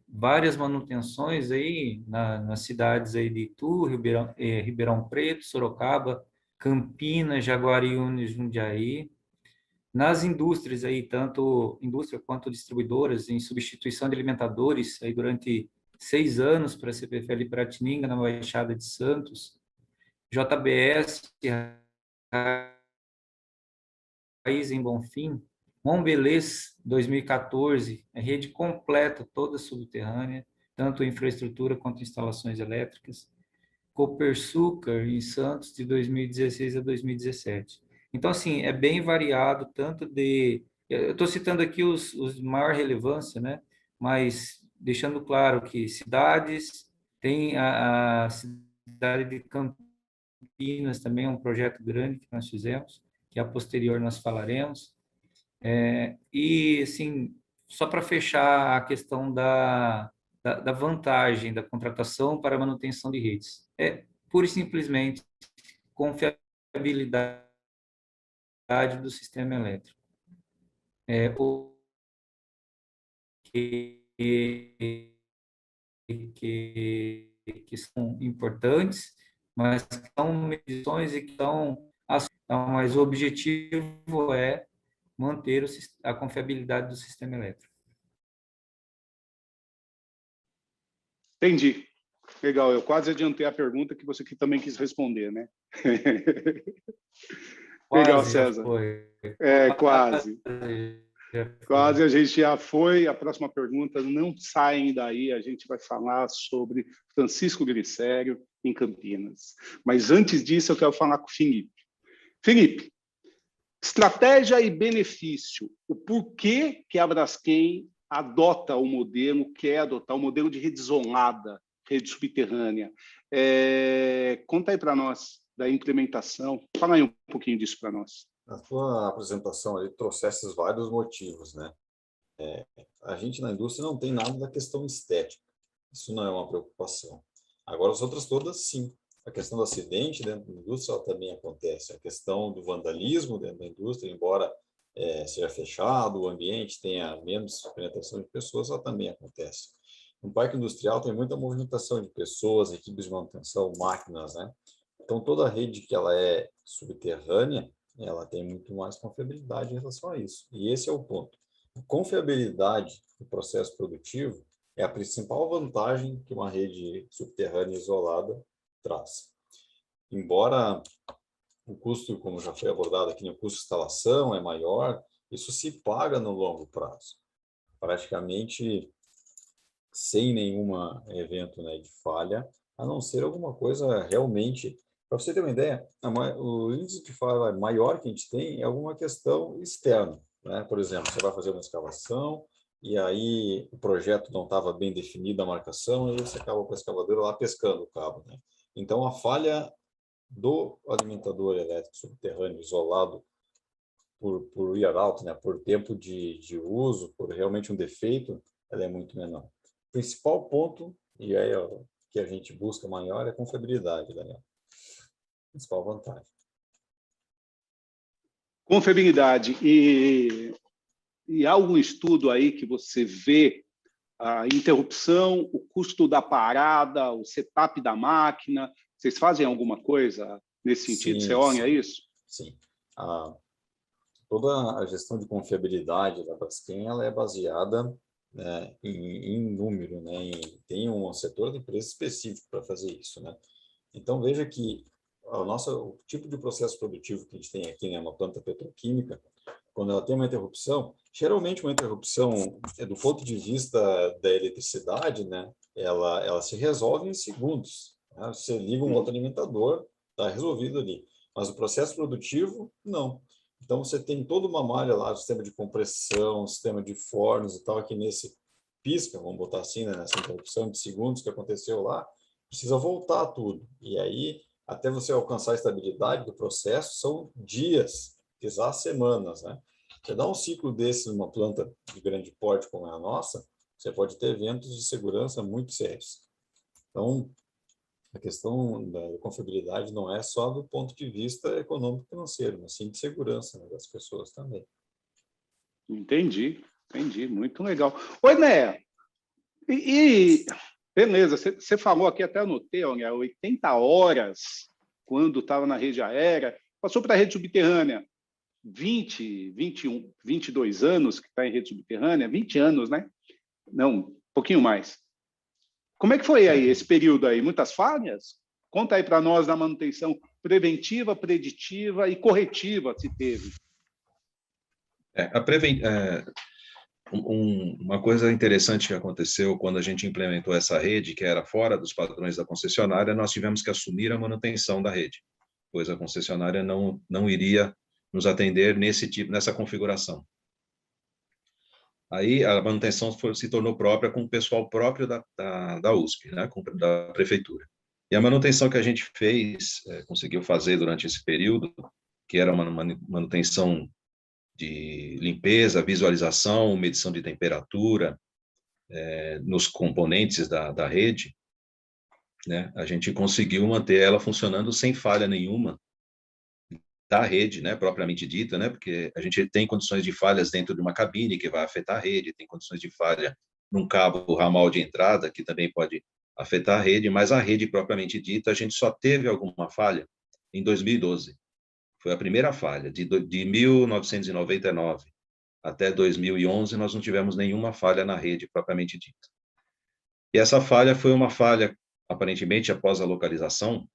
Speaker 5: várias manutenções aí nas cidades aí de Itu, Ribeirão Preto, Sorocaba, Campinas, Jaguariúna e Jundiaí. Nas indústrias aí, tanto indústria quanto distribuidoras, em substituição de alimentadores aí durante 6 anos para a CPFL Piratininga, na Baixada de Santos, JBS, Raiz em Bonfim, Montbelez 2014, rede completa, toda subterrânea, tanto infraestrutura quanto instalações elétricas. Copersucar em Santos de 2016 a 2017. Então, assim, é bem variado, tanto de... Eu estou citando aqui os de maior relevância, né? Mas deixando claro que cidades, tem a cidade de Campinas também, é um projeto grande que nós fizemos, que a posterior nós falaremos. E, assim, só para fechar a questão da vantagem da contratação para manutenção de redes. Pura e simplesmente confiabilidade do sistema elétrico. Que são importantes, mas que são medições e que estão... Mas o objetivo é manter a confiabilidade do sistema elétrico.
Speaker 3: Entendi. Legal, eu quase adiantei a pergunta que você também quis responder, né? Legal,
Speaker 5: Quase já
Speaker 3: César.
Speaker 5: foi.
Speaker 3: Quase.
Speaker 5: Já foi.
Speaker 3: Quase a gente já foi. A próxima pergunta, não saem daí, a gente vai falar sobre Francisco Glicério em Campinas. Mas antes disso, eu quero falar com o Felipe. Felipe, estratégia e benefício. O porquê que a Braskem adota o modelo, quer adotar o modelo de rede isolada, rede subterrânea. Conta aí para nós da implementação. Fala aí um pouquinho disso para nós.
Speaker 4: Na sua apresentação ali, trouxesse vários motivos, né? A gente na indústria não tem nada da questão estética. Isso não é uma preocupação. Agora, as outras todas, sim. A questão do acidente dentro da indústria ela também acontece. A questão do vandalismo dentro da indústria, embora seja fechado, o ambiente tenha menos penetração de pessoas, ela também acontece. No parque industrial tem muita movimentação de pessoas, equipes de manutenção, máquinas, né? Então, toda a rede que ela é subterrânea, ela tem muito mais confiabilidade em relação a isso. E esse é o ponto. A confiabilidade do processo produtivo é a principal vantagem que uma rede subterrânea isolada traz. Embora o custo, como já foi abordado aqui, o custo de instalação é maior, isso se paga no longo prazo. Praticamente sem nenhum evento, né, de falha, a não ser alguma coisa realmente... Para você ter uma ideia, o índice de falha maior que a gente tem é alguma questão externa, né? Por exemplo, você vai fazer uma escavação e aí o projeto não estava bem definido, a marcação, e você acaba com a escavadora lá pescando o cabo, né? Então, a falha do alimentador elétrico subterrâneo isolado por year out, né? Por tempo de uso, por realmente um defeito, ela é muito menor. O principal ponto, e aí o que a gente busca maior, é a confiabilidade, Daniel. Principal vantagem.
Speaker 3: Confiabilidade. E há algum estudo aí que você vê a interrupção, o custo da parada, o setup da máquina? Vocês fazem alguma coisa nesse sentido?
Speaker 4: Sim,
Speaker 3: você olha isso?
Speaker 4: Sim. Toda a gestão de confiabilidade da Braskem ela é baseada, né, em número, né? Tem um setor de empresa específico para fazer isso, né? Então, veja que o tipo de processo produtivo que a gente tem aqui, né, uma planta petroquímica, quando ela tem uma interrupção, geralmente uma interrupção, do ponto de vista da eletricidade, né, ela se resolve em segundos, né? Você liga um autoalimentador, está resolvido ali. Mas o processo produtivo, não. Então, você tem toda uma malha lá, sistema de compressão, sistema de fornos e tal, aqui nesse pisca, vamos botar assim, né, nessa interrupção de segundos que aconteceu lá, precisa voltar tudo. E aí, até você alcançar a estabilidade do processo, são dias, quizás semanas, né? Você dá um ciclo desse numa planta de grande porte como é a nossa, você pode ter eventos de segurança muito sérios. Então, a questão da confiabilidade não é só do ponto de vista econômico-financeiro, mas sim de segurança, né, das pessoas também.
Speaker 3: Entendi. Muito legal. Oi, Né, beleza, você falou aqui, até anotei, olha, 80 horas quando estava na rede aérea, passou para a rede subterrânea, 20, 21, 22 anos que está em rede subterrânea, 20 anos, né? Não, um pouquinho mais. Como é que foi aí esse período aí? Muitas falhas? Conta aí para nós da manutenção preventiva, preditiva e corretiva, se teve.
Speaker 6: Uma coisa interessante que aconteceu quando a gente implementou essa rede, que era fora dos padrões da concessionária, nós tivemos que assumir a manutenção da rede, pois a concessionária não iria nos atender nessa configuração. Aí a manutenção se tornou própria com o pessoal próprio da USP, né, da prefeitura. E a manutenção que a gente fez, conseguiu fazer durante esse período, que era uma manutenção de limpeza, visualização, medição de temperatura nos componentes da rede, né, a gente conseguiu manter ela funcionando sem falha nenhuma da rede, né, propriamente dita, né, porque a gente tem condições de falhas dentro de uma cabine que vai afetar a rede, tem condições de falha num cabo ramal de entrada que também pode afetar a rede, mas a rede propriamente dita, a gente só teve alguma falha em 2012. Foi a primeira falha. De 1999 até 2011, nós não tivemos nenhuma falha na rede propriamente dita. E essa falha foi uma falha aparentemente após a localização,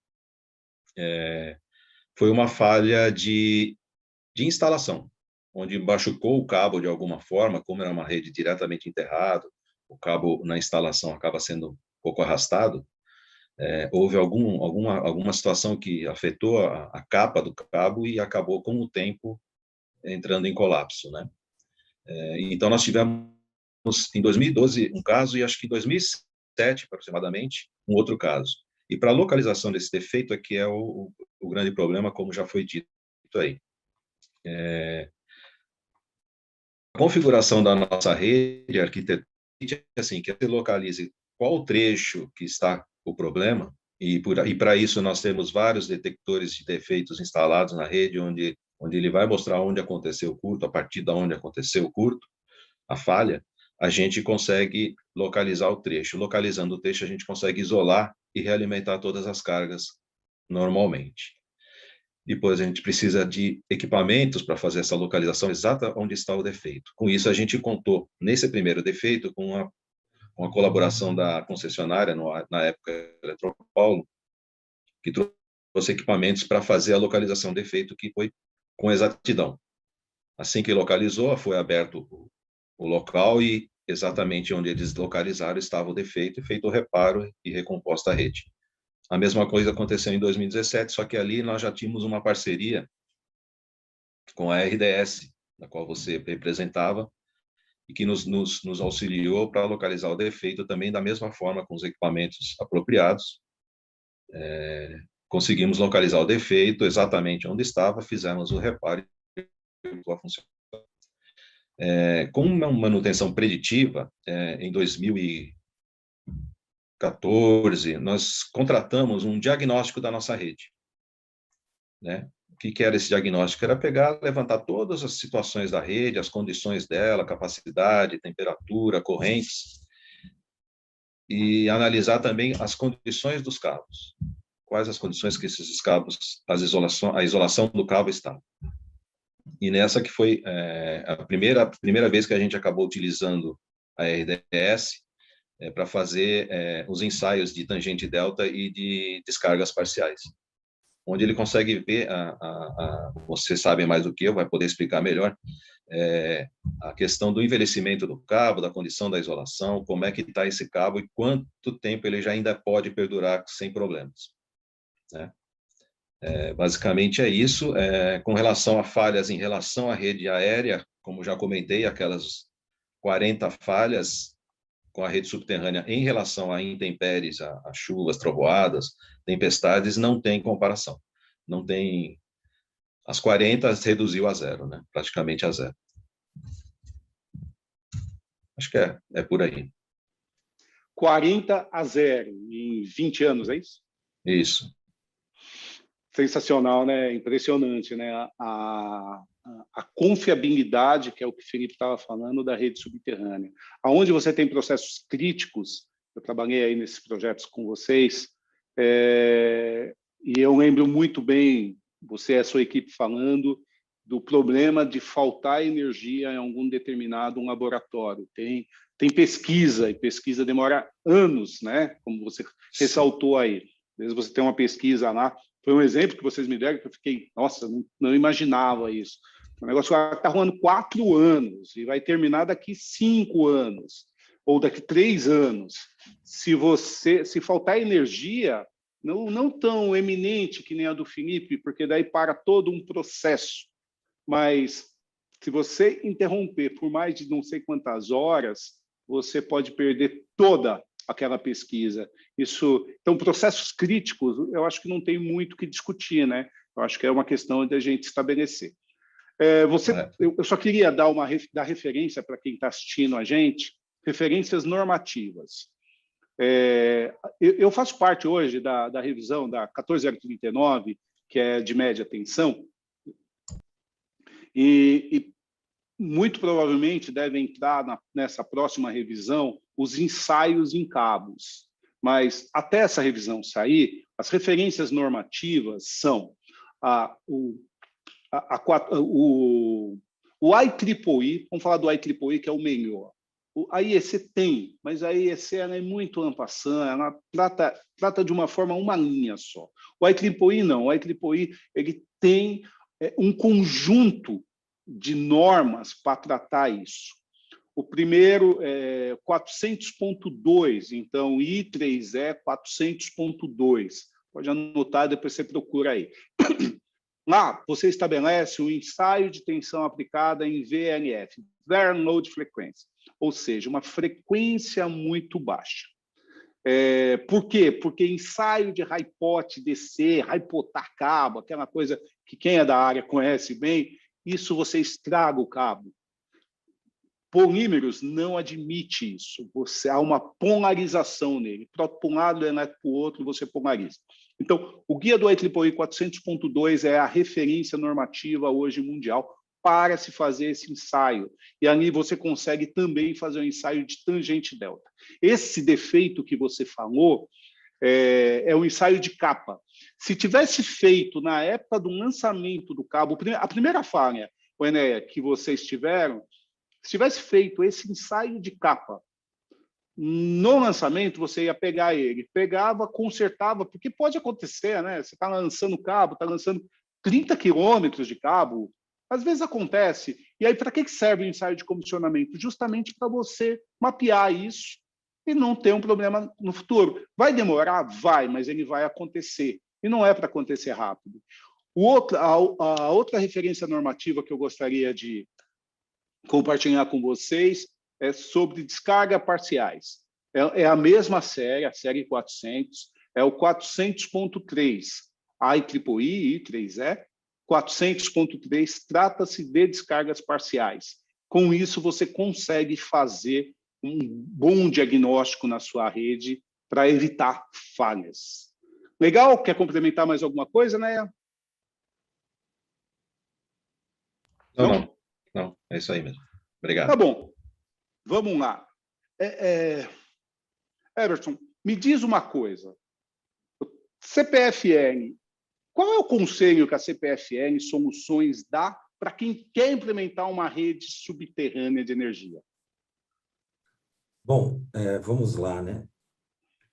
Speaker 6: foi uma falha de instalação, onde machucou o cabo de alguma forma, como era uma rede diretamente enterrada, o cabo na instalação acaba sendo um pouco arrastado, houve alguma situação que afetou a capa do cabo e acabou, com o tempo, entrando em colapso, né? Então, nós tivemos, em 2012, um caso, e acho que em 2007, aproximadamente, um outro caso. E para a localização desse defeito é que é o grande problema, como já foi dito aí. A configuração da nossa rede arquitetônica é assim, que você localize qual o trecho que está o problema, e para isso nós temos vários detectores de defeitos instalados na rede, onde ele vai mostrar onde aconteceu o curto, a partir de onde aconteceu o curto, a falha, a gente consegue localizar o trecho. Localizando o trecho, a gente consegue isolar e realimentar todas as cargas normalmente. Depois, a gente precisa de equipamentos para fazer essa localização exata onde está o defeito. Com isso, a gente contou, nesse primeiro defeito, com a colaboração da concessionária, na época, Eletropaulo, que trouxe equipamentos para fazer a localização do defeito, que foi com exatidão. Assim que localizou, foi aberto o local e exatamente onde eles localizaram estava o defeito, e feito o reparo e recomposta a rede. A mesma coisa aconteceu em 2017, só que ali nós já tínhamos uma parceria com a RDS, na qual você representava, e que nos auxiliou para localizar o defeito também da mesma forma, com os equipamentos apropriados. Conseguimos localizar o defeito exatamente onde estava, fizemos o reparo e voltou a funcionar. Com uma manutenção preditiva, em 2014, nós contratamos um diagnóstico da nossa rede, né? O que era esse diagnóstico? Era pegar, levantar todas as situações da rede, as condições dela, capacidade, temperatura, correntes, e analisar também as condições dos cabos. Quais as condições que esses cabos, a isolação do cabo está. E nessa que foi a primeira vez que a gente acabou utilizando a RDS para fazer os ensaios de tangente delta e de descargas parciais, onde ele consegue ver, você sabe mais do que eu, vai poder explicar melhor, a questão do envelhecimento do cabo, da condição da isolação, como é que está esse cabo e quanto tempo ele já ainda pode perdurar sem problemas, né? Basicamente é isso. Com relação a falhas em relação à rede aérea, como já comentei, aquelas 40 falhas com a rede subterrânea em relação a intempéries, a chuvas, trovoadas, tempestades, não tem comparação. Não tem... As 40 reduziu a zero, né? Praticamente a zero. Acho que é por aí.
Speaker 3: 40-0 em 20 anos, é isso?
Speaker 6: Isso.
Speaker 3: Sensacional, né? Impressionante, né? A confiabilidade, que é o que o Felipe estava falando, da rede subterrânea. Aonde você tem processos críticos, eu trabalhei aí nesses projetos com vocês, e eu lembro muito bem, você e a sua equipe falando, do problema de faltar energia em algum determinado laboratório. Tem pesquisa, e pesquisa demora anos, né? Como você ressaltou aí. Às vezes você tem uma pesquisa lá, foi um exemplo que vocês me deram que eu fiquei, nossa, não imaginava isso. O negócio está rolando 4 anos e vai terminar daqui 5 anos ou daqui 3 anos. Se faltar energia, não tão eminente que nem a do Felipe, porque daí para todo um processo. Mas se você interromper por mais de não sei quantas horas, você pode perder toda aquela pesquisa. Então, processos críticos, eu acho que não tem muito o que discutir, né? Eu acho que é uma questão de a gente estabelecer. Eu só queria dar referência para quem está assistindo a gente, referências normativas. Eu faço parte hoje da revisão da 14039, que é de média tensão, e muito provavelmente deve entrar nessa próxima revisão os ensaios em cabos. Mas até essa revisão sair, as referências normativas são o IEEE, vamos falar do IEEE, que é o melhor, a IEC tem, mas a IEC ela é muito en passant, ela trata de uma forma uma linha só. O IEEE não, o IEEE ele tem um conjunto de normas para tratar isso. O primeiro é 400.2, então I3E 400.2. Pode anotar, depois você procura aí. Lá, você estabelece um ensaio de tensão aplicada em VLF, Very Low Frequency, ou seja, uma frequência muito baixa. Por quê? Porque ensaio de high-pot DC, high-potar cabo, aquela coisa que quem é da área conhece bem, isso você estraga o cabo. Polímeros não admite isso. Há uma polarização nele. Para um lado, para o outro, você polariza. Então, o guia do IEEE 400.2 é a referência normativa hoje mundial para se fazer esse ensaio. E ali você consegue também fazer um ensaio de tangente delta. Esse defeito que você falou é um ensaio de capa. Se tivesse feito na época do lançamento do cabo, a primeira falha, Enéia, que vocês tiveram, se tivesse feito esse ensaio de capa no lançamento, você ia pegar ele, pegava, consertava, porque pode acontecer, né? Você está lançando cabo, está lançando 30 quilômetros de cabo, às vezes acontece. E aí, para que serve o ensaio de comissionamento? Justamente para você mapear isso e não ter um problema no futuro. Vai demorar? Vai, mas ele vai acontecer. E não é para acontecer rápido. A outra referência normativa que eu gostaria de compartilhar com vocês é sobre descarga parciais. É a mesma série, a série 400, é o 400.3, IEEE, I3E, 400.3, trata-se de descargas parciais. Com isso, você consegue fazer um bom diagnóstico na sua rede para evitar falhas. Legal? Quer complementar mais alguma coisa, né?
Speaker 6: Não, é isso aí mesmo. Obrigado.
Speaker 3: Tá bom. Vamos lá. Everton, me diz uma coisa. CPFL, qual é o conselho que a CPFL Soluções dá para quem quer implementar uma rede subterrânea de energia?
Speaker 2: Bom, vamos lá, né?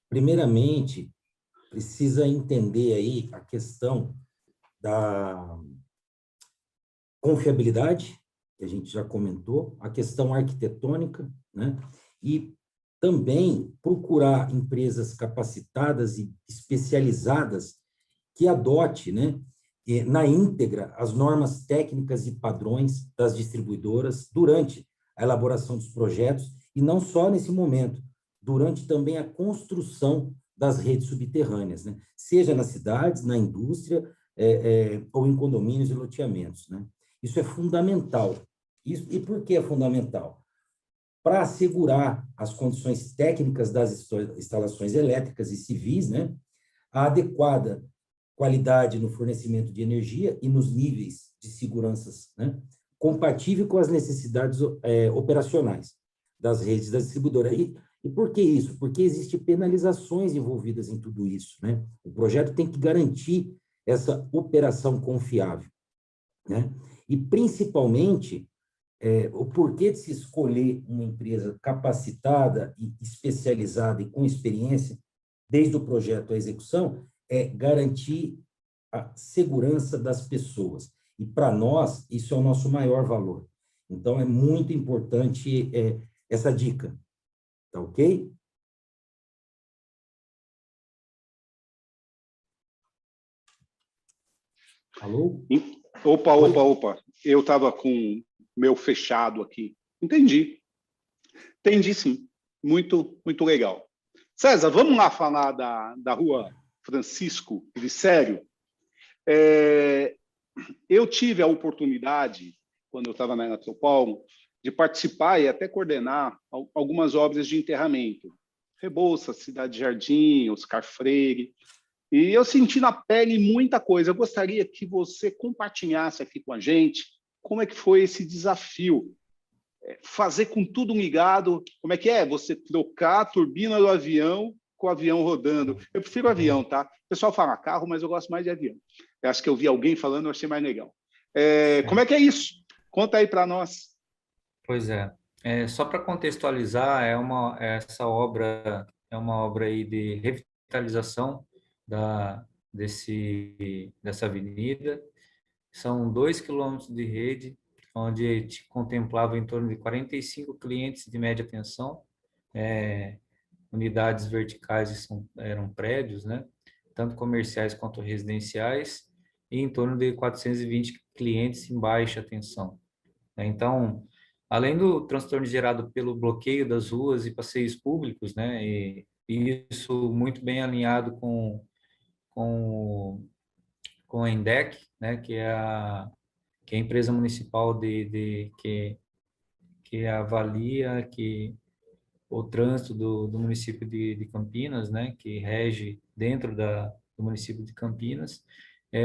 Speaker 2: Primeiramente, precisa entender aí a questão da confiabilidade, que a gente já comentou, a questão arquitetônica, né? E também procurar empresas capacitadas e especializadas que adote, né, na íntegra as normas técnicas e padrões das distribuidoras durante a elaboração dos projetos e não só nesse momento, durante também a construção das redes subterrâneas, né? Seja nas cidades, na indústria ou em condomínios e loteamentos, né? Isso é fundamental. E por que é fundamental? Para assegurar as condições técnicas das instalações elétricas e civis, né? A adequada qualidade no fornecimento de energia e nos níveis de segurança, né? Compatível com as necessidades operacionais das redes da distribuidora. E por que isso? Porque existem penalizações envolvidas em tudo isso, né? O projeto tem que garantir essa operação confiável, né? E, principalmente, o porquê de se escolher uma empresa capacitada e especializada e com experiência, desde o projeto à execução, é garantir a segurança das pessoas. E, para nós, isso é o nosso maior valor. Então, é muito importante essa dica. Tá ok? Alô?
Speaker 3: Opa. Eu estava com o meu fechado aqui. Entendi sim. Muito, muito legal. César, vamos lá falar da rua Francisco Glicério. Eu tive a oportunidade, quando eu estava na Eletropaulo, de participar e até coordenar algumas obras de enterramento. Rebouças, Cidade Jardim, Oscar Freire. E eu senti na pele muita coisa. Eu gostaria que você compartilhasse aqui com a gente como é que foi esse desafio. Fazer com tudo ligado, como é que é? Você trocar a turbina do avião com o avião rodando. Eu prefiro avião, tá? O pessoal fala carro, mas eu gosto mais de avião. Eu acho que eu vi alguém falando, eu achei mais legal. Como é que é isso? Conta aí para nós.
Speaker 5: Pois é. Só para contextualizar, essa obra é uma obra aí de revitalização dessa avenida. São 2 quilômetros de rede, onde a gente contemplava em torno de 45 clientes de média tensão, unidades verticais eram prédios, né? Tanto comerciais quanto residenciais, e em torno de 420 clientes em baixa tensão. Então, além do transtorno gerado pelo bloqueio das ruas e passeios públicos, né, e isso muito bem alinhado com, com a ENDEC, né, que é a empresa municipal que avalia o trânsito do município de Campinas, né, que rege dentro do município de Campinas.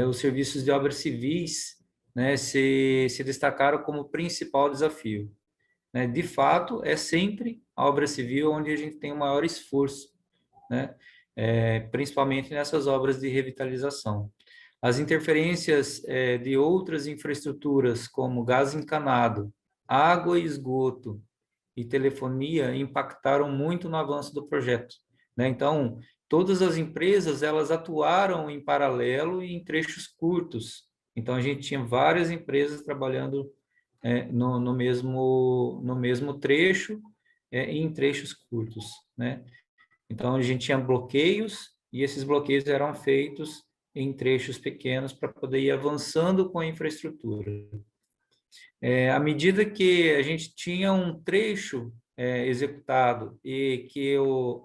Speaker 5: Os serviços de obras civis, né, se destacaram como principal desafio, né? De fato, é sempre a obra civil onde a gente tem o maior esforço, né? Principalmente nessas obras de revitalização. As interferências de outras infraestruturas, como gás encanado, água e esgoto e telefonia, impactaram muito no avanço do projeto, né? Então, todas as empresas, elas atuaram em paralelo e em trechos curtos. Então, a gente tinha várias empresas trabalhando no mesmo trecho, em trechos curtos, né? Então, a gente tinha bloqueios, e esses bloqueios eram feitos em trechos pequenos para poder ir avançando com a infraestrutura. À medida que a gente tinha um trecho executado e que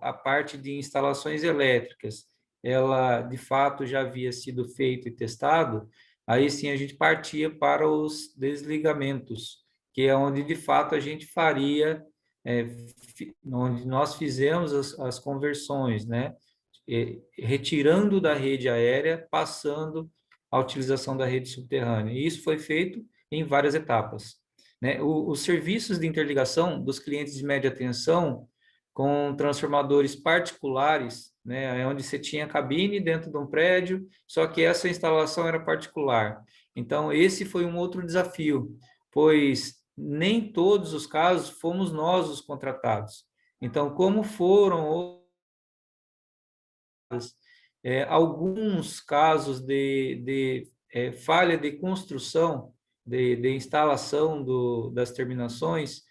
Speaker 5: a parte de instalações elétricas, ela de fato já havia sido feito e testado, aí sim a gente partia para os desligamentos, que é onde de fato a gente faria, onde nós fizemos as conversões, né? Retirando da rede aérea, passando à utilização da rede subterrânea. E isso foi feito em várias etapas, né? Os serviços de interligação dos clientes de média tensão com transformadores particulares, né, onde você tinha cabine dentro de um prédio, só que essa instalação era particular. Então, esse foi um outro desafio, pois nem todos os casos fomos nós os contratados. Então, como foram alguns casos de falha de construção, de instalação das terminações,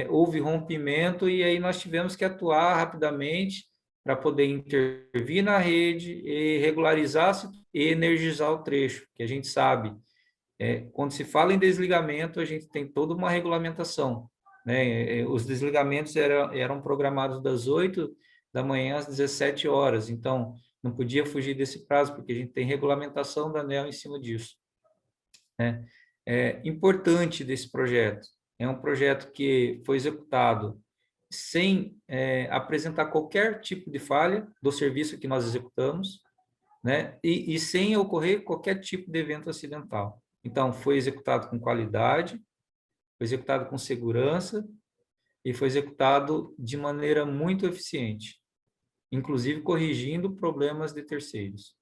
Speaker 5: houve rompimento e aí nós tivemos que atuar rapidamente para poder intervir na rede e regularizar e energizar o trecho, que a gente sabe, quando se fala em desligamento, a gente tem toda uma regulamentação, né? Os desligamentos eram programados das 8 da manhã às 17 horas, então não podia fugir desse prazo, porque a gente tem regulamentação da ANEEL em cima disso, né? Importante desse projeto, é um projeto que foi executado sem apresentar qualquer tipo de falha do serviço que nós executamos, né? E sem ocorrer qualquer tipo de evento acidental. Então, foi executado com qualidade, foi executado com segurança e foi executado de maneira muito eficiente, inclusive corrigindo problemas de terceiros.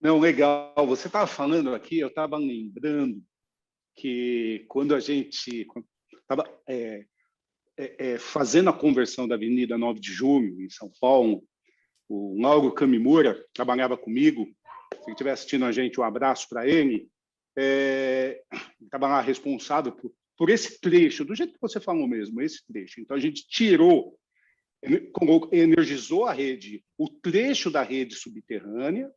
Speaker 3: Não, legal. Você estava falando aqui, eu estava lembrando que quando a gente estava fazendo a conversão da Avenida 9 de Julho, em São Paulo, o Mauro Kamimura trabalhava comigo. Se estiver assistindo a gente, um abraço para ele. Estava lá responsável por esse trecho, do jeito que você falou mesmo, esse trecho. Então, a gente energizou a rede, o trecho da rede subterrânea,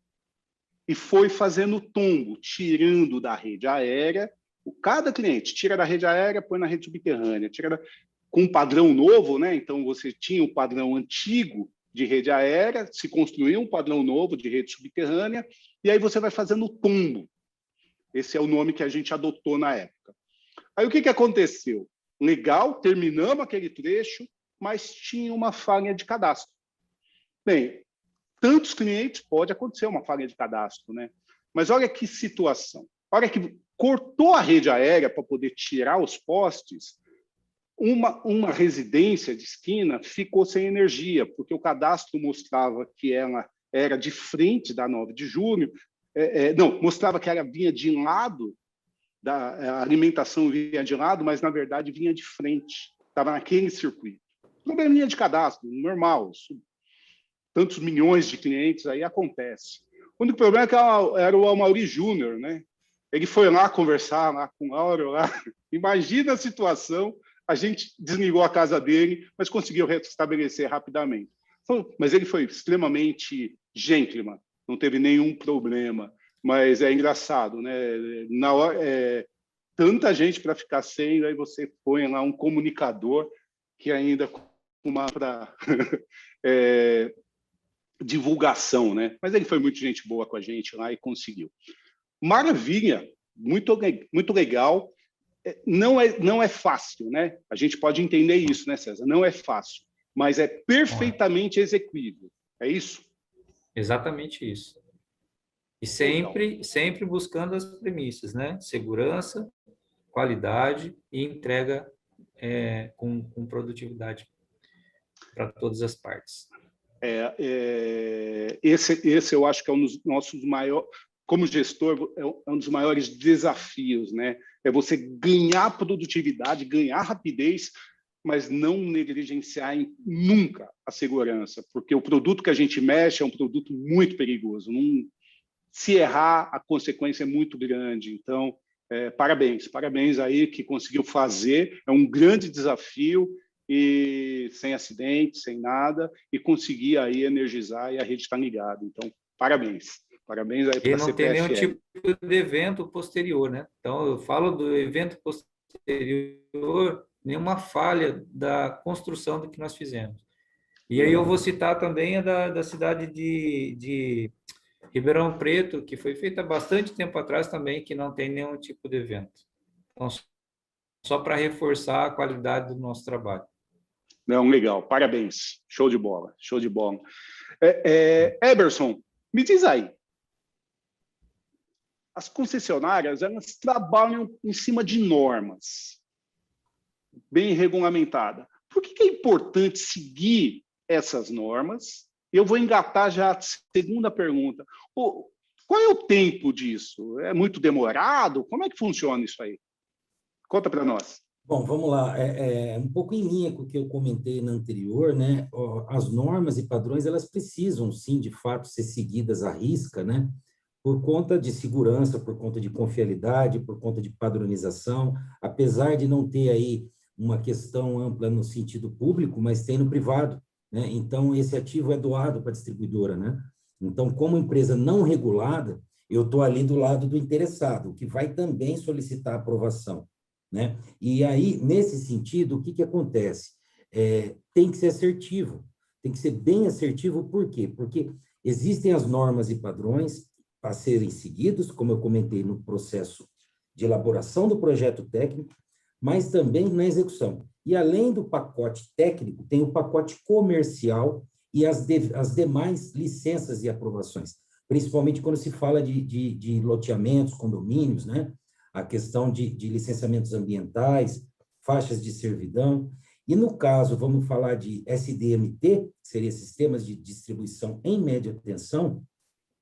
Speaker 3: e foi fazendo tombo, tirando da rede aérea. Cada cliente tira da rede aérea, põe na rede subterrânea, com um padrão novo, né? Então, você tinha um padrão antigo de rede aérea, se construiu um padrão novo de rede subterrânea, e aí você vai fazendo tombo. Esse é o nome que a gente adotou na época. Aí o que aconteceu? Legal, terminamos aquele trecho, mas tinha uma falha de cadastro. Bem, tantos clientes, pode acontecer uma falha de cadastro, né? Mas olha que situação. Olha que cortou a rede aérea para poder tirar os postes, uma residência de esquina ficou sem energia, porque o cadastro mostrava que ela era de frente da 9 de Julho, não, mostrava que ela vinha de lado a alimentação vinha de lado, mas, na verdade, vinha de frente, estava naquele circuito. Probleminha de cadastro, normal, tantos milhões de clientes, aí acontece. O único problema é que era o Amaury Júnior, né? Ele foi lá conversar lá com o Áureo, lá. Imagina a situação, a gente desligou a casa dele, mas conseguiu restabelecer rapidamente. Mas ele foi extremamente gentleman, não teve nenhum problema. Mas é engraçado, né? Na hora, tanta gente para ficar sem, aí você põe lá um comunicador que ainda uma para divulgação, né? Mas ele foi muito gente boa com a gente lá e conseguiu. Maravilha, muito legal. Não é fácil, né? A gente pode entender isso, né, César? Não é fácil, mas é perfeitamente execuível. É isso?
Speaker 5: Exatamente isso. E sempre buscando as premissas, né? Segurança, qualidade e entrega com produtividade para todas as partes.
Speaker 3: Esse eu acho que é um dos nossos maiores, como gestor, é um dos maiores desafios, né? É você ganhar produtividade, ganhar rapidez, mas não negligenciar nunca a segurança, porque o produto que a gente mexe é um produto muito perigoso. Se errar, a consequência é muito grande. Então, parabéns aí que conseguiu fazer. É um grande desafio e sem acidente, sem nada, e conseguir aí energizar e a rede está ligada. Então, parabéns aí para a CPFL.
Speaker 5: E não tem nenhum tipo de evento posterior, né? Então, eu falo do evento posterior, nenhuma falha da construção do que nós fizemos. E aí eu vou citar também a da cidade de Ribeirão Preto, que foi feita há bastante tempo atrás também, que não tem nenhum tipo de evento. Então, só para reforçar a qualidade do nosso trabalho.
Speaker 3: Não, legal, parabéns, show de bola. Eberson, me diz aí, as concessionárias, elas trabalham em cima de normas, bem regulamentadas. Por que é importante seguir essas normas? Eu vou engatar já a segunda pergunta. Qual é o tempo disso? É muito demorado? Como é que funciona isso aí? Conta para nós.
Speaker 2: Bom, vamos lá. Um pouco em linha com o que eu comentei na anterior, né? As normas e padrões, elas precisam, sim, de fato, ser seguidas à risca, né? Por conta de segurança, por conta de confiabilidade, por conta de padronização, apesar de não ter aí uma questão ampla no sentido público, mas tem no privado, né? Então, esse ativo é doado para a distribuidora, né? Então, como empresa não regulada, eu estou ali do lado do interessado, que vai também solicitar aprovação, né? E aí, nesse sentido, o que acontece? Tem que ser assertivo, tem que ser bem assertivo, por quê? Porque existem as normas e padrões a serem seguidos, como eu comentei no processo de elaboração do projeto técnico, mas também na execução. E além do pacote técnico, tem o pacote comercial e as demais licenças e aprovações, principalmente quando se fala de loteamentos, condomínios, né? A questão de licenciamentos ambientais, faixas de servidão. E no caso, vamos falar de SDMT, que seria Sistemas de Distribuição em Média Tensão,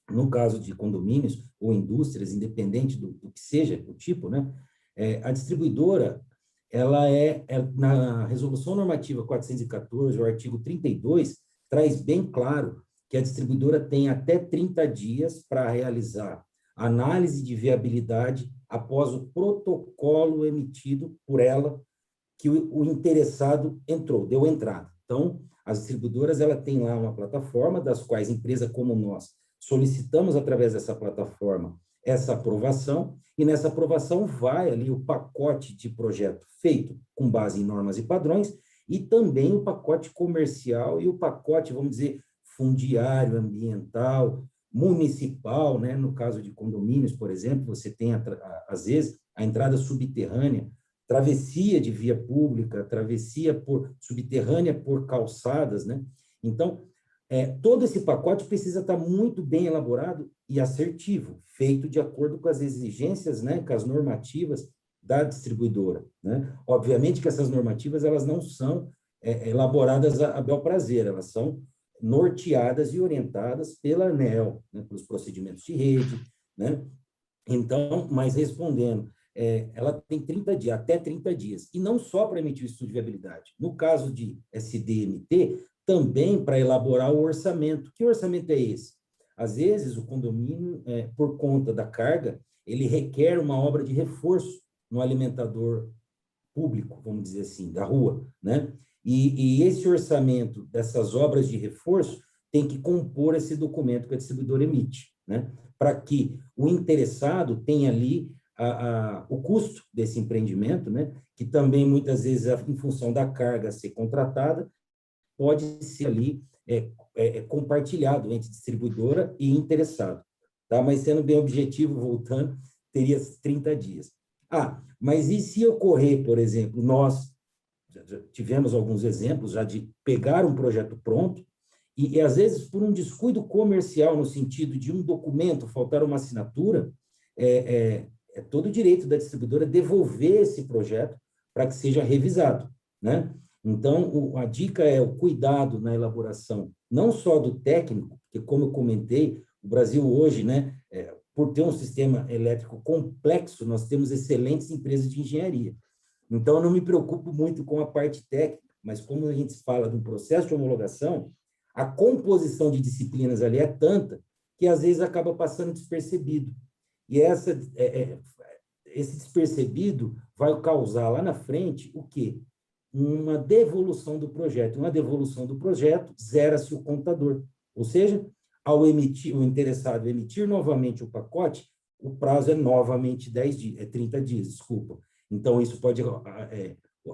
Speaker 2: no caso de condomínios ou indústrias, independente do que seja o tipo, né? A distribuidora, ela na Resolução Normativa 414, o artigo 32, traz bem claro que a distribuidora tem até 30 dias para realizar análise de viabilidade após o protocolo emitido por ela, que o interessado deu entrada. Então, as distribuidoras, ela tem lá uma plataforma, das quais empresa como nós solicitamos através dessa plataforma essa aprovação, e nessa aprovação vai ali o pacote de projeto feito com base em normas e padrões, e também o pacote comercial e o pacote, vamos dizer, fundiário, ambiental, municipal, né? No caso de condomínios, por exemplo, você tem, às vezes, a entrada subterrânea, travessia de via pública, travessia subterrânea por calçadas, né? Então, todo esse pacote precisa estar muito bem elaborado e assertivo, feito de acordo com as exigências, né, com as normativas da distribuidora, né? Obviamente que essas normativas, elas não são elaboradas a bel prazer, elas são norteadas e orientadas pela ANEEL, né, pelos procedimentos de rede, né? Então, mas respondendo, ela tem 30 dias, até 30 dias, e não só para emitir o estudo de viabilidade. No caso de SDMT, também para elaborar o orçamento. Que orçamento é esse? Às vezes, o condomínio, por conta da carga, ele requer uma obra de reforço no alimentador público, vamos dizer assim, da rua, né? E esse orçamento dessas obras de reforço tem que compor esse documento que a distribuidora emite, né? Para que o interessado tenha ali o custo desse empreendimento, né? Que também, muitas vezes, em função da carga a ser contratada, pode ser ali compartilhado entre distribuidora e interessado. Tá? Mas, sendo bem objetivo, voltando, teria 30 dias. Mas e se ocorrer, por exemplo, nós já tivemos alguns exemplos já de pegar um projeto pronto e, às vezes, por um descuido comercial, no sentido de um documento faltar uma assinatura, é todo o direito da distribuidora devolver esse projeto para que seja revisado, né? Então, a dica é o cuidado na elaboração, não só do técnico, porque, como eu comentei, o Brasil hoje, né, por ter um sistema elétrico complexo, nós temos excelentes empresas de engenharia. Então, eu não me preocupo muito com a parte técnica, mas como a gente fala de um processo de homologação, a composição de disciplinas ali é tanta que, às vezes, acaba passando despercebido. E esse despercebido vai causar lá na frente o quê? Uma devolução do projeto. Uma devolução do projeto, zera-se o contador. Ou seja, ao emitir, o interessado emitir novamente o pacote, o prazo é novamente 30 dias, desculpa. Então, isso pode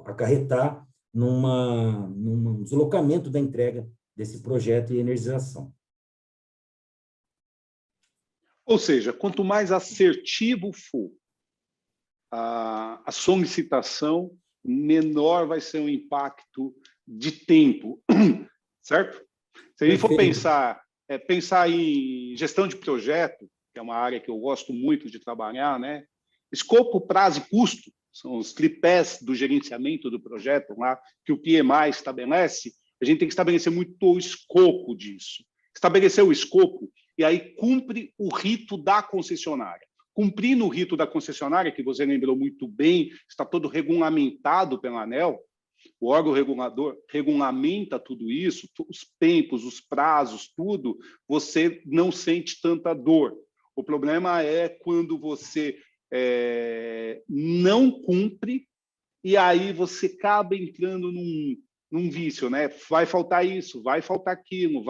Speaker 2: acarretar num deslocamento da entrega desse projeto e energização.
Speaker 3: Ou seja, quanto mais assertivo for a solicitação, menor vai ser o impacto de tempo, certo? Se a gente for pensar em gestão de projeto, que é uma área que eu gosto muito de trabalhar, né? Escopo, prazo e custo são os tripés do gerenciamento do projeto lá que o PMI estabelece. A gente tem que estabelecer muito o escopo disso. Estabelecer o escopo e aí cumpre o rito da concessionária. Cumprindo o rito da concessionária, que você lembrou muito bem, está todo regulamentado pela ANEEL, o órgão regulador regulamenta tudo isso, os tempos, os prazos, tudo, você não sente tanta dor. O problema é quando você não cumpre e aí você acaba entrando num vício, né? Vai faltar isso, vai faltar aquilo,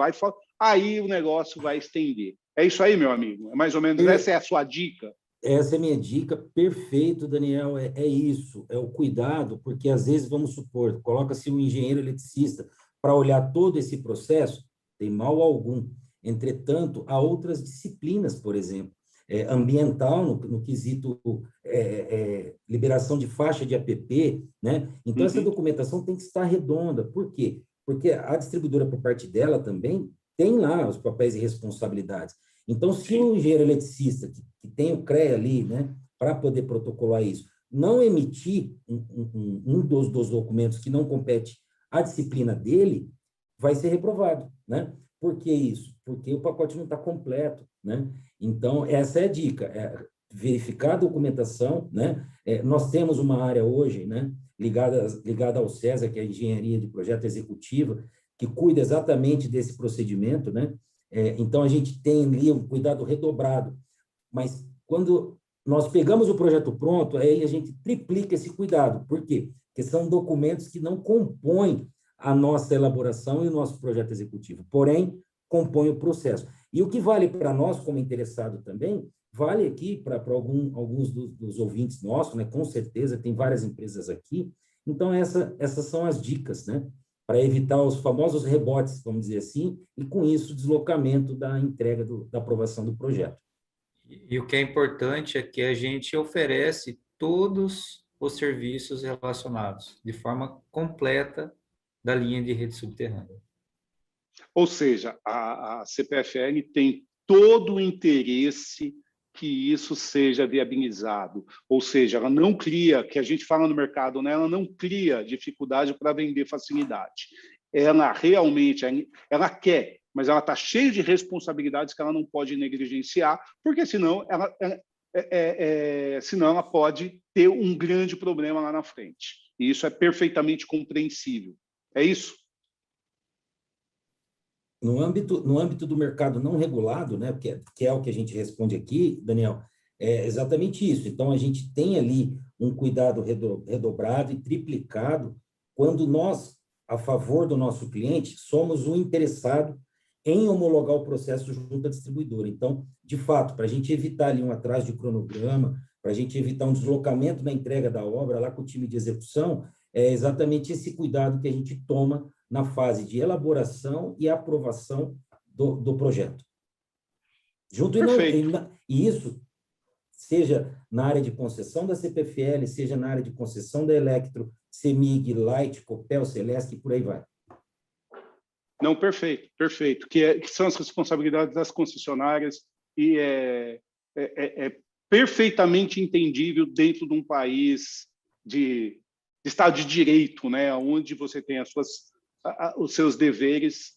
Speaker 3: aí o negócio vai estender. É isso aí, meu amigo? É mais ou menos, essa é a sua dica?
Speaker 2: Essa é a minha dica, perfeito, Daniel, é isso, é o cuidado, porque às vezes, vamos supor, coloca-se um engenheiro eletricista para olhar todo esse processo, tem mal algum. Entretanto, há outras disciplinas, por exemplo, ambiental, no quesito liberação de faixa de APP, né? Então, essa documentação tem que estar redonda. Por quê? Porque a distribuidora, por parte dela, também tem lá os papéis e responsabilidades. Então, se o engenheiro eletricista, que tem o CREA ali, né, para poder protocolar isso, não emitir um dos documentos que não compete à disciplina dele, vai ser reprovado, né? Por que isso? Porque o pacote não está completo, né? Então, essa é a dica, verificar a documentação, né? Nós temos uma área hoje, né, ligada ao CESA, que é a Engenharia de Projeto Executiva, que cuida exatamente desse procedimento, né? Então, a gente tem ali um cuidado redobrado, mas quando nós pegamos o projeto pronto, aí a gente triplica esse cuidado. Por quê? Porque são documentos que não compõem a nossa elaboração e o nosso projeto executivo, porém, compõem o processo. E o que vale para nós, como interessado também, vale aqui para alguns dos ouvintes nossos, né? Com certeza, tem várias empresas aqui. Então, essas são as dicas, né? Para evitar os famosos rebotes, vamos dizer assim, e com isso, o deslocamento da entrega da aprovação do projeto.
Speaker 5: E o que é importante é que a gente oferece todos os serviços relacionados de forma completa da linha de rede subterrânea.
Speaker 3: Ou seja, a CPFL tem todo o interesse que isso seja viabilizado. Ou seja, ela não cria, que a gente fala no mercado, né? Ela não cria dificuldade para vender facilidade. Ela realmente, ela quer, mas ela está cheia de responsabilidades que ela não pode negligenciar, porque senão senão ela pode ter um grande problema lá na frente. E isso é perfeitamente compreensível. É isso?
Speaker 2: No âmbito do mercado não regulado, né, que é o que a gente responde aqui, Daniel, é exatamente isso. Então, a gente tem ali um cuidado redobrado e triplicado quando nós, a favor do nosso cliente, somos o interessado em homologar o processo junto à distribuidora. Então, de fato, para a gente evitar ali um atraso de cronograma, para a gente evitar um deslocamento na entrega da obra lá com o time de execução, é exatamente esse cuidado que a gente toma na fase de elaboração e aprovação do projeto. E isso, seja na área de concessão da CPFL, seja na área de concessão da Electro, CEMIG, Light, Copel, Celesc, e por aí vai.
Speaker 3: Não, perfeito, perfeito. Que são as responsabilidades das concessionárias e é perfeitamente entendível dentro de um país de Estado de Direito, né, onde você tem os seus deveres,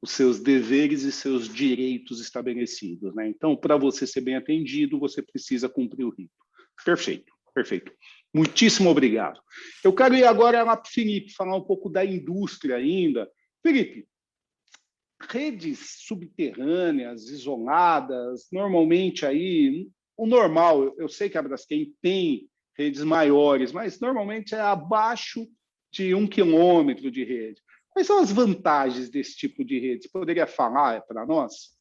Speaker 3: os seus deveres e seus direitos estabelecidos, né? Então, para você ser bem atendido, você precisa cumprir o rito. Perfeito, perfeito. Muitíssimo obrigado. Eu quero ir agora lá para o Felipe, falar um pouco da indústria ainda. Felipe, redes subterrâneas, isoladas, normalmente aí, o normal, eu sei que a Braskem tem redes maiores, mas normalmente é abaixo de 1 quilômetro de rede. Quais são as vantagens desse tipo de rede? Você poderia falar para nós?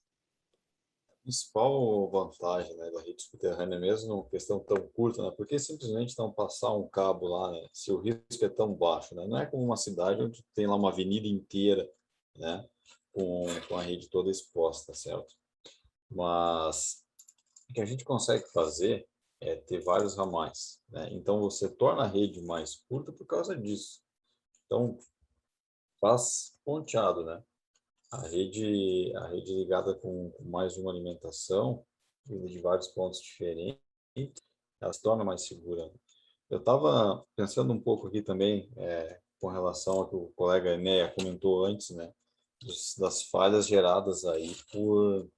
Speaker 4: A principal vantagem, né, da rede subterrânea, mesmo uma questão tão curta, né, porque simplesmente não passar um cabo lá, né, se o risco é tão baixo, né, não é como uma cidade onde tem lá uma avenida inteira, né, com a rede toda exposta, certo? Mas o que a gente consegue fazer é ter vários ramais, né? Então, você torna a rede mais curta por causa disso. Então, faz ponteado, né? A rede ligada com mais de uma alimentação, de vários pontos diferentes, ela se torna mais segura. Eu estava pensando um pouco aqui também, com relação ao que o colega Enéa comentou antes, né? Das falhas geradas aí por...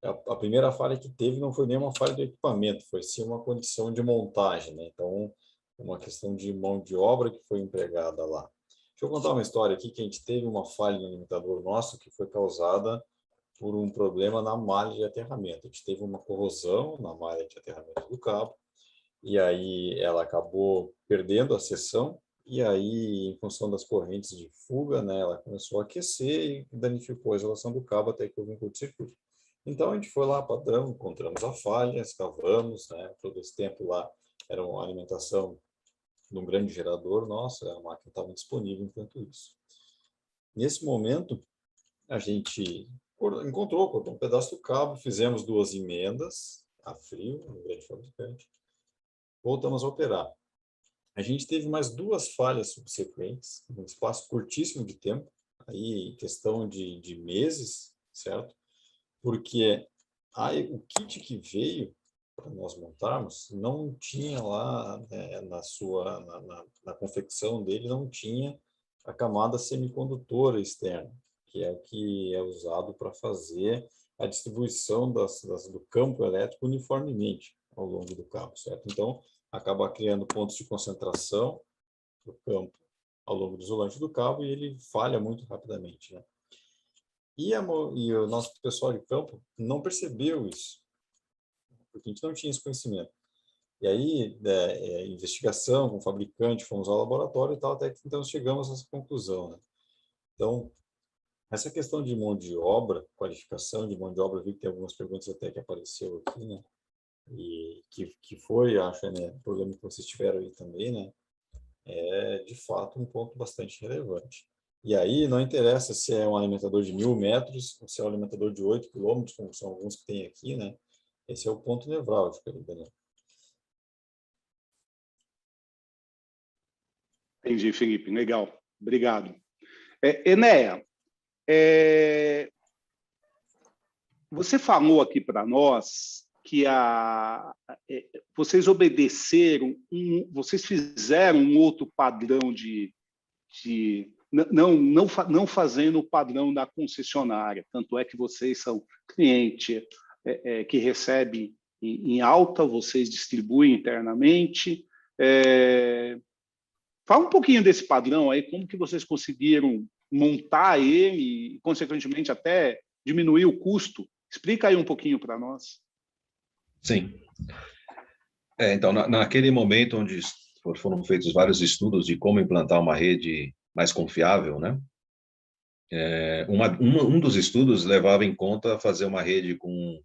Speaker 4: A primeira falha que teve não foi nem uma falha do equipamento, foi sim uma condição de montagem, né? Então, uma questão de mão de obra que foi empregada lá. Deixa eu contar uma história aqui, que a gente teve uma falha no limitador nosso que foi causada por um problema na malha de aterramento. A gente teve uma corrosão na malha de aterramento do cabo, e aí ela acabou perdendo a seção, e aí, em função das correntes de fuga, né, ela começou a aquecer e danificou a isolação do cabo até que houve um curto-circuito. Então, a gente foi lá, padrão, encontramos a falha, escavamos, né, todo esse tempo lá era uma alimentação de um grande gerador nosso, a máquina estava disponível enquanto isso. Nesse momento, a gente cortou um pedaço do cabo, fizemos 2 emendas a frio, no grande fabricante, voltamos a operar. A gente teve mais 2 falhas subsequentes, num espaço curtíssimo de tempo, aí questão de meses, certo? Porque o kit que veio para nós montarmos não tinha lá, né, na confecção dele, não tinha a camada semicondutora externa, que é o que é usado para fazer a distribuição do campo elétrico uniformemente ao longo do cabo, certo? Então, acaba criando pontos de concentração do campo ao longo do isolante do cabo e ele falha muito rapidamente, né? E o nosso pessoal de campo não percebeu isso, porque a gente não tinha esse conhecimento. E aí, investigação com o fabricante, fomos ao laboratório e tal, até que então chegamos a essa conclusão, né? Então, essa questão de mão de obra, qualificação de mão de obra, vi que tem algumas perguntas até que apareceu aqui, né? E que foi, acho, né, o problema que vocês tiveram aí também, né? É, de fato, um ponto bastante relevante. E aí, não interessa se é um alimentador de 1.000 metros ou se é um alimentador de 8 quilômetros, como são alguns que tem aqui, né? Esse é o ponto nevrálgico, entendeu?
Speaker 3: Entendi, Felipe. Legal. Obrigado. Enéa, você falou aqui para nós que vocês obedeceram, vocês fizeram um outro padrão não fazendo o padrão da concessionária. Tanto é que vocês são cliente que recebe em alta, vocês distribuem internamente. Fala um pouquinho desse padrão aí, como que vocês conseguiram montar ele e, consequentemente, até diminuir o custo. Explica aí um pouquinho para nós.
Speaker 6: Sim. Então, naquele momento onde foram feitos vários estudos de como implantar uma rede mais confiável, né? Um dos estudos levava em conta fazer uma rede com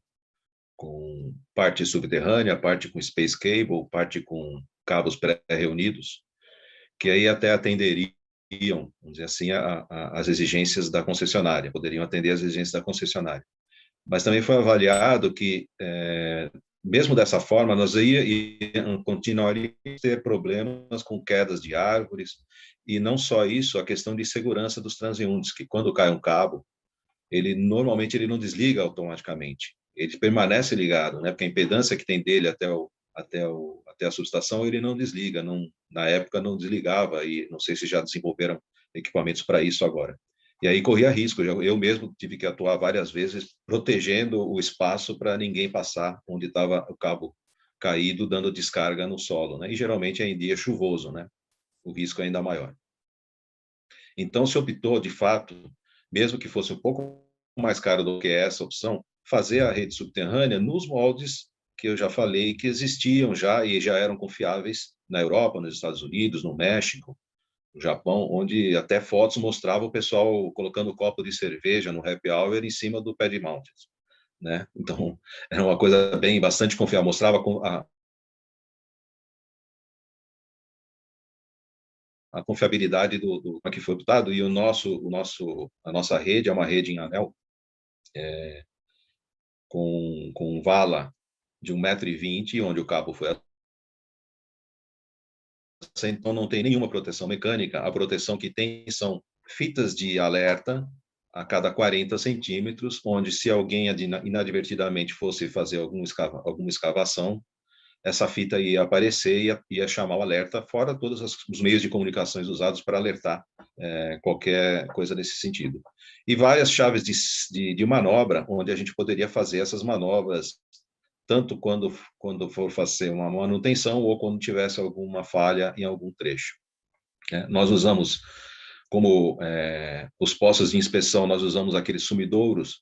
Speaker 6: parte subterrânea, parte com space cable, parte com cabos pré-reunidos, que aí até atenderiam, vamos dizer assim, as exigências da concessionária, poderiam atender às exigências da concessionária. Mas também foi avaliado que, mesmo dessa forma, nós continuaríamos a ter problemas com quedas de árvores, e não só isso, a questão de segurança dos transeuntes, que quando cai um cabo, normalmente ele não desliga automaticamente, ele permanece ligado, né? Porque a impedância que tem dele até a subestação, ele não desliga, na época não desligava, e não sei se já desenvolveram equipamentos para isso agora. E aí corria risco, eu mesmo tive que atuar várias vezes protegendo o espaço para ninguém passar onde estava o cabo caído, dando descarga no solo, né? E geralmente é em dia chuvoso, né? O risco é ainda maior. Então se optou, de fato, mesmo que fosse um pouco mais caro do que essa opção, fazer a rede subterrânea nos moldes que eu já falei, que existiam já e já eram confiáveis na Europa, nos Estados Unidos, no México, no Japão, onde até fotos mostravam o pessoal colocando um copo de cerveja no happy hour em cima do pé de mountains, né? Então, era uma coisa bastante confiável, mostrava a confiabilidade do que foi optado, e a nossa rede é uma rede em anel, com vala de 1,20 m, onde o cabo foi, então não tem nenhuma proteção mecânica. A proteção que tem são fitas de alerta a cada 40 centímetros, onde se alguém inadvertidamente fosse fazer alguma escavação, essa fita ia aparecer e ia chamar o alerta, fora todos os meios de comunicações usados para alertar qualquer coisa nesse sentido. E várias chaves de manobra, onde a gente poderia fazer essas manobras, tanto quando for fazer uma manutenção ou quando tivesse alguma falha em algum trecho. Nós usamos, como os postos de inspeção, nós usamos aqueles sumidouros,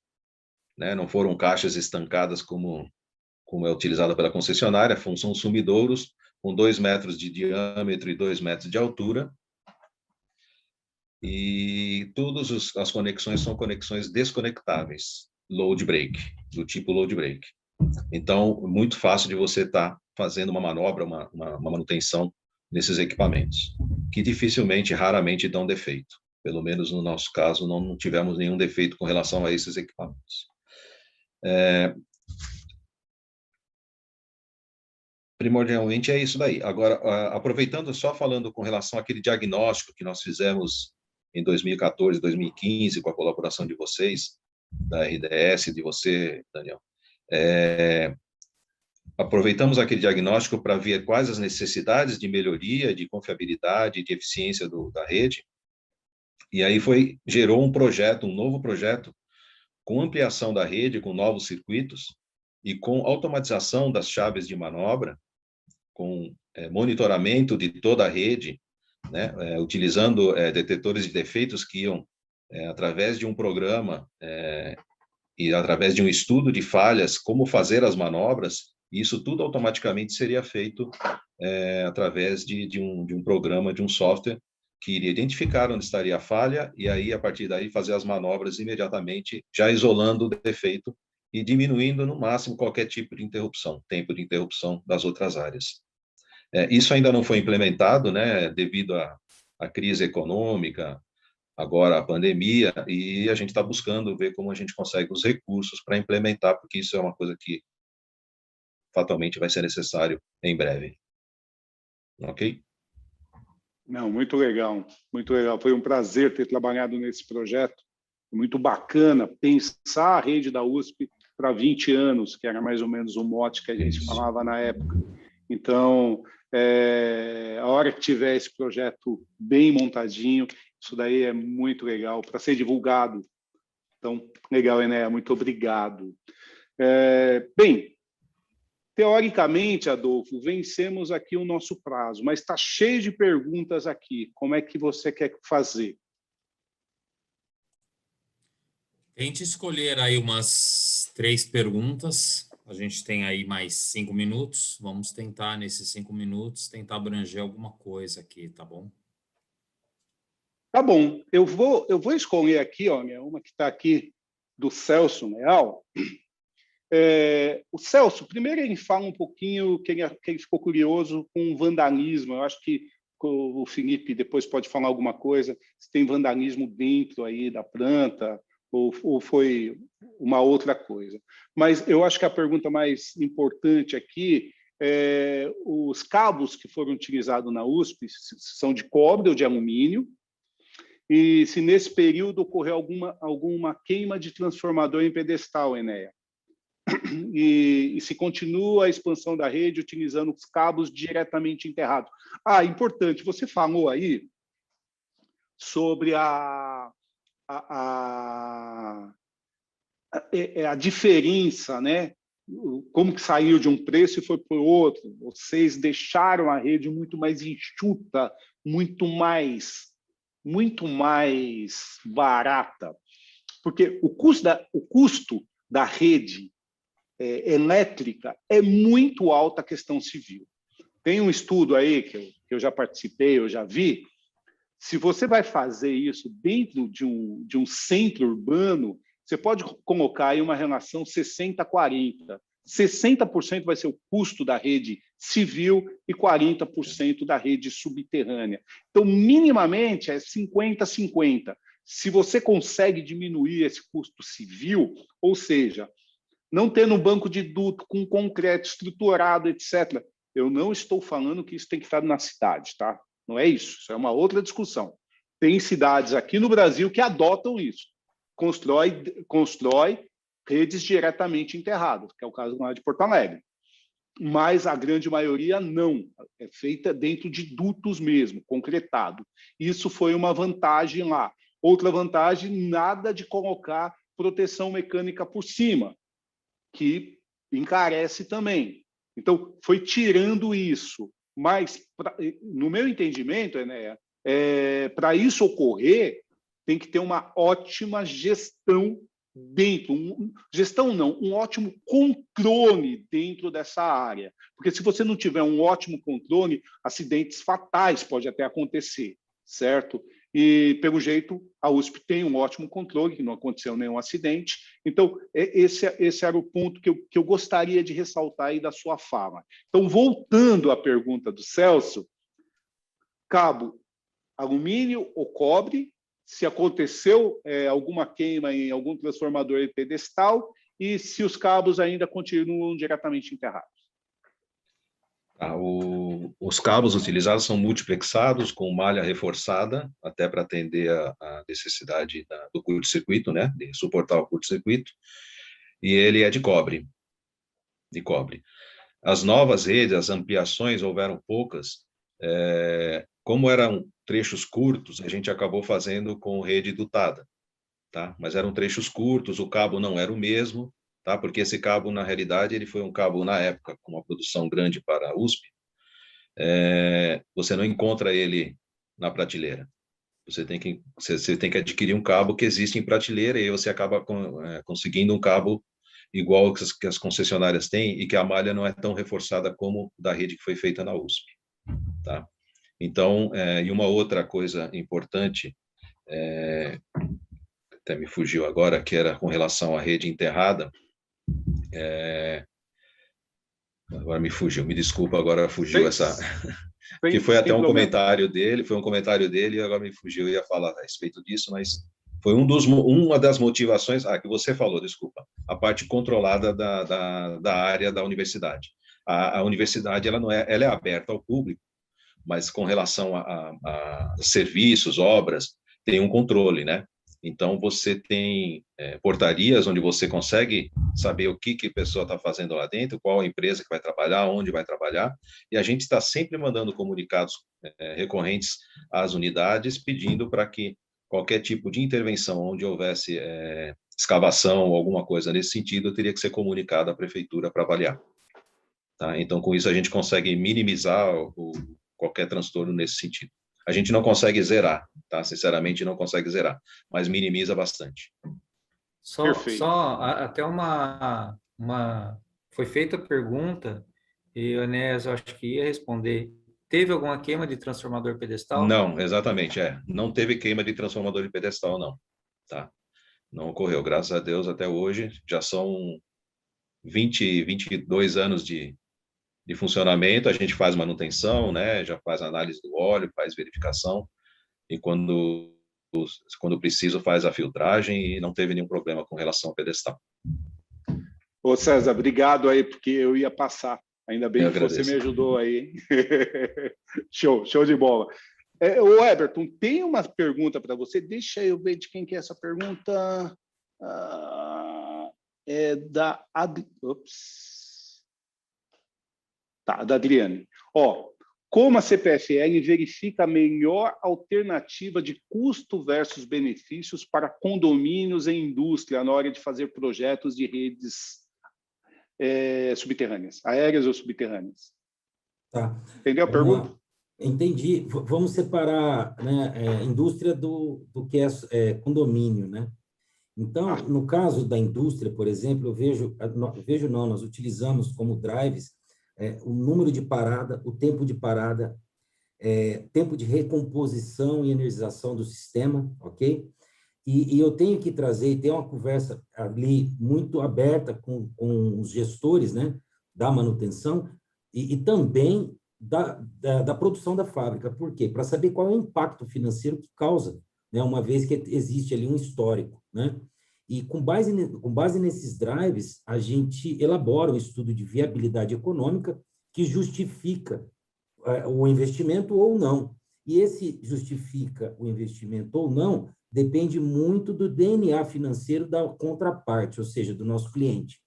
Speaker 6: né? Não foram caixas estancadas como é utilizada pela concessionária, são sumidouros com 2 metros de diâmetro e 2 metros de altura, e todas as conexões são conexões desconectáveis, load break, do tipo load break. Então, muito fácil de você estar fazendo uma manobra, uma manutenção nesses equipamentos, que raramente dão defeito. Pelo menos no nosso caso, não tivemos nenhum defeito com relação a esses equipamentos. Primordialmente é isso daí. Agora, aproveitando, só falando com relação àquele diagnóstico que nós fizemos em 2014, 2015, com a colaboração de vocês, da RDS, de você, Daniel, aproveitamos aquele diagnóstico para ver quais as necessidades de melhoria, de confiabilidade, de eficiência da rede, e aí gerou um novo projeto, com ampliação da rede, com novos circuitos, e com automatização das chaves de manobra, com monitoramento de toda a rede, né, utilizando detetores de defeitos que iam, através de um programa e através de um estudo de falhas, como fazer as manobras, e isso tudo automaticamente seria feito através de um programa, de um software, que iria identificar onde estaria a falha, e aí, a partir daí, fazer as manobras imediatamente, já isolando o defeito e diminuindo, no máximo, qualquer tipo de interrupção, tempo de interrupção das outras áreas. Isso ainda não foi implementado, né, devido à crise econômica, agora a pandemia, e a gente está buscando ver como a gente consegue os recursos para implementar, porque isso é uma coisa que fatalmente vai ser necessário em breve. Ok?
Speaker 3: Não, muito legal, muito legal. Foi um prazer ter trabalhado nesse projeto. Muito bacana pensar a rede da USP para 20 anos, que era mais ou menos o mote que a gente falava na época. Então, a hora que tiver esse projeto bem montadinho, isso daí é muito legal para ser divulgado. Então, legal, Enéa, muito obrigado. Bem, teoricamente, Adolfo, vencemos aqui o nosso prazo, mas está cheio de perguntas aqui. Como é que você quer fazer?
Speaker 1: Tente escolher aí umas 3 perguntas. A gente tem aí mais 5 minutos. Vamos tentar, nesses 5 minutos, tentar abranger alguma coisa aqui, tá bom?
Speaker 3: Tá bom. Eu vou escolher aqui, ó, uma que está aqui do Celso Leal. O Celso, primeiro ele fala um pouquinho que ele ficou curioso com o vandalismo. Eu acho que o Felipe depois pode falar alguma coisa, se tem vandalismo dentro aí da planta, ou foi uma outra coisa. Mas eu acho que a pergunta mais importante aqui é os cabos que foram utilizados na USP são de cobre ou de alumínio, e se nesse período ocorreu alguma queima de transformador em pedestal, Enéa. E se continua a expansão da rede utilizando os cabos diretamente enterrados. Importante, você falou aí sobre a diferença, né? Como que saiu de um preço e foi para o outro. Vocês deixaram a rede muito mais enxuta, muito mais barata, porque o custo da rede elétrica é muito alta a questão civil. Tem um estudo aí que eu já participei, eu já vi. Se você vai fazer isso dentro de um centro urbano, você pode colocar aí uma relação 60-40. 60% vai ser o custo da rede civil e 40% da rede subterrânea. Então, minimamente, é 50-50. Se você consegue diminuir esse custo civil, ou seja, não tendo um banco de duto com concreto estruturado, etc., eu não estou falando que isso tem que estar na cidade, tá? Não é isso, isso é uma outra discussão. Tem cidades aqui no Brasil que adotam isso. Constrói redes diretamente enterradas, que é o caso lá de Porto Alegre. Mas a grande maioria não. É feita dentro de dutos mesmo, concretado. Isso foi uma vantagem lá. Outra vantagem, nada de colocar proteção mecânica por cima, que encarece também. Então, foi tirando isso. Mas, no meu entendimento, Enéa, para isso ocorrer, tem que ter uma ótima gestão dentro, um ótimo controle dentro dessa área. Porque se você não tiver um ótimo controle, acidentes fatais podem até acontecer, certo? E, pelo jeito, a USP tem um ótimo controle, que não aconteceu nenhum acidente. Então, esse era o ponto que eu gostaria de ressaltar aí da sua fala. Então, voltando à pergunta do Celso, cabo alumínio ou cobre, se aconteceu alguma queima em algum transformador em pedestal e se os cabos ainda continuam diretamente enterrados.
Speaker 6: Os cabos utilizados são multiplexados com malha reforçada, até para atender a necessidade do curto-circuito, né, de suportar o curto-circuito, e ele é de cobre. As novas redes, as ampliações, houveram poucas. Como eram trechos curtos, a gente acabou fazendo com rede dutada, tá? Mas eram trechos curtos, o cabo não era o mesmo, tá? Porque esse cabo, na realidade, ele foi um cabo, na época, com uma produção grande para a USP, você não encontra ele na prateleira. Você tem que adquirir um cabo que existe em prateleira e aí você acaba conseguindo um cabo igual que as concessionárias têm e que a malha não é tão reforçada como da rede que foi feita na USP, tá? Então, e uma outra coisa importante, até me fugiu agora, que era com relação à rede enterrada, agora me fugiu, me desculpa, agora fugiu essa... que foi até um comentário dele, e agora me fugiu, eu ia falar a respeito disso, mas foi uma das motivações, que você falou, desculpa, a parte controlada da área da universidade. A universidade, ela é aberta ao público, mas com relação a serviços, obras, tem um controle, né? Então, você tem portarias onde você consegue saber o que a pessoa está fazendo lá dentro, qual a empresa que vai trabalhar, onde vai trabalhar, e a gente está sempre mandando comunicados recorrentes às unidades, pedindo para que qualquer tipo de intervenção onde houvesse escavação ou alguma coisa nesse sentido, teria que ser comunicado à prefeitura para avaliar. Tá? Então, com isso, a gente consegue minimizar qualquer transtorno nesse sentido. A gente não consegue zerar, tá? Sinceramente, não consegue zerar, mas minimiza bastante.
Speaker 5: Até foi feita a pergunta, e o Enéas, eu acho que ia responder. Teve alguma queima de transformador pedestal?
Speaker 6: Não, exatamente, não teve queima de transformador de pedestal, não, tá? Não ocorreu, graças a Deus, até hoje, já são 22 anos de funcionamento, a gente faz manutenção, né, já faz análise do óleo, faz verificação, e quando preciso faz a filtragem, e não teve nenhum problema com relação ao pedestal.
Speaker 3: Ô César, obrigado aí, porque eu ia passar. Ainda bem que você me ajudou aí. Show de bola. Ô Everton, tem uma pergunta para você. Deixa eu ver de quem que é essa pergunta. É da da Adriane. Como a CPFL verifica a melhor alternativa de custo versus benefícios para condomínios e indústria na hora de fazer projetos de redes subterrâneas, aéreas ou subterrâneas?
Speaker 2: Tá.
Speaker 3: Entendeu a pergunta?
Speaker 2: Entendi. Vamos separar, né, indústria do que é condomínio, né? Então, no caso da indústria, por exemplo, nós utilizamos como drives o número de parada, o tempo de parada, tempo de recomposição e energização do sistema, ok? E eu tenho que trazer, e ter uma conversa ali muito aberta com os gestores, né, da manutenção e também da produção da fábrica. Por quê? Para saber qual é o impacto financeiro que causa, né, uma vez que existe ali um histórico, né? E com base nesses drives, a gente elabora um estudo de viabilidade econômica que justifica o investimento ou não. E esse justifica o investimento ou não depende muito do DNA financeiro da contraparte, ou seja, do nosso cliente.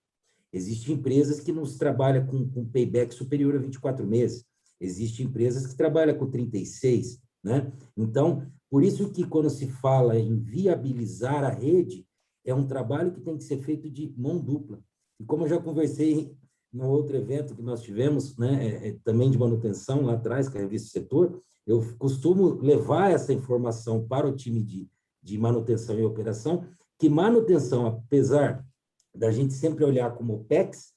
Speaker 2: Existem empresas que nos trabalham com payback superior a 24 meses. Existem empresas que trabalham com 36, né? Então, por isso que quando se fala em viabilizar a rede, é um trabalho que tem que ser feito de mão dupla. E como eu já conversei no outro evento que nós tivemos, né, também de manutenção lá atrás, com a Revista Setor, eu costumo levar essa informação para o time de manutenção e operação, que manutenção, apesar da gente sempre olhar como OPEX,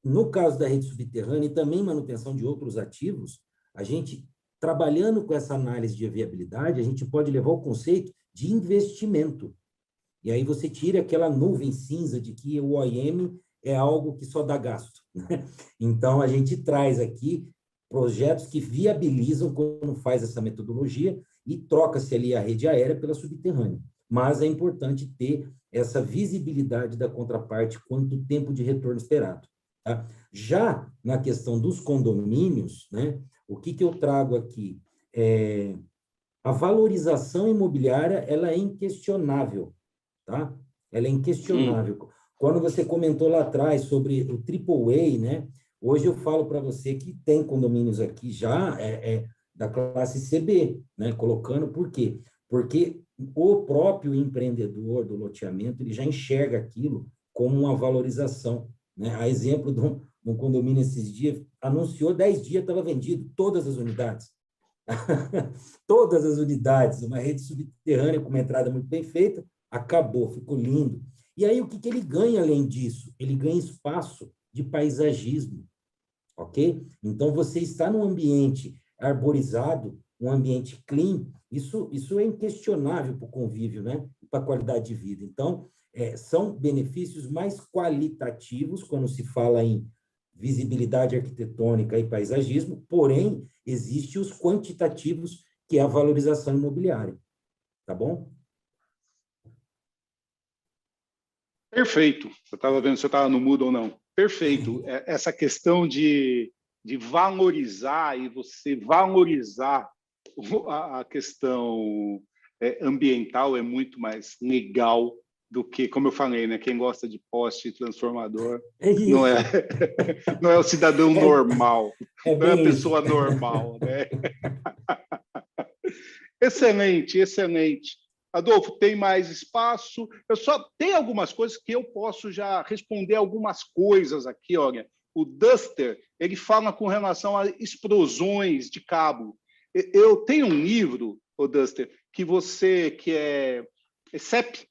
Speaker 2: no caso da rede subterrânea e também manutenção de outros ativos, a gente, trabalhando com essa análise de viabilidade, a gente pode levar o conceito de investimento. E aí você tira aquela nuvem cinza de que o OIM é algo que só dá gasto, né? Então, a gente traz aqui projetos que viabilizam quando faz essa metodologia e troca-se ali a rede aérea pela subterrânea. Mas é importante ter essa visibilidade da contraparte quanto ao tempo de retorno esperado. Tá? Já na questão dos condomínios, né, o que eu trago aqui? A valorização imobiliária ela é inquestionável. Tá? Ela é inquestionável. Quando você comentou lá atrás sobre o AAA, né? Hoje eu falo para você que tem condomínios aqui já da classe CB, né? Colocando por quê? Porque o próprio empreendedor do loteamento ele já enxerga aquilo como uma valorização, né? A exemplo de um condomínio esses dias, anunciou 10 dias, estava vendido, todas as unidades. Todas as unidades, uma rede subterrânea com uma entrada muito bem feita, acabou, ficou lindo. E aí, o que ele ganha além disso? Ele ganha espaço de paisagismo, ok? Então, você está num ambiente arborizado, um ambiente clean, isso é inquestionável para o convívio, né? Para a qualidade de vida. Então, são benefícios mais qualitativos quando se fala em visibilidade arquitetônica e paisagismo, porém, existem os quantitativos, que é a valorização imobiliária. Tá bom?
Speaker 3: Perfeito. Eu estava vendo se eu estava no mudo ou não. Perfeito. Essa questão de valorizar e você valorizar a questão ambiental é muito mais legal do que, como eu falei, né? Quem gosta de poste e transformador não é o cidadão normal, não é a pessoa normal, né? Excelente, excelente. Adolfo, tem mais espaço? Eu só tenho algumas coisas que eu posso já responder algumas coisas aqui, olha. O Duster, ele fala com relação a explosões de cabo. Eu tenho um livro, o Duster, que é CEP,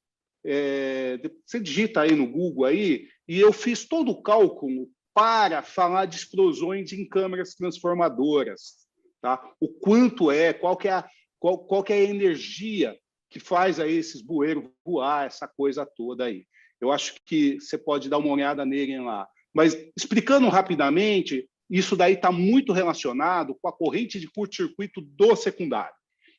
Speaker 3: você digita aí no Google aí, e eu fiz todo o cálculo para falar de explosões em câmeras transformadoras, tá? O quanto qual que é a energia que faz aí esses bueiros voar, essa coisa toda aí. Eu acho que você pode dar uma olhada nele lá. Mas, explicando rapidamente, isso daí está muito relacionado com a corrente de curto-circuito do secundário.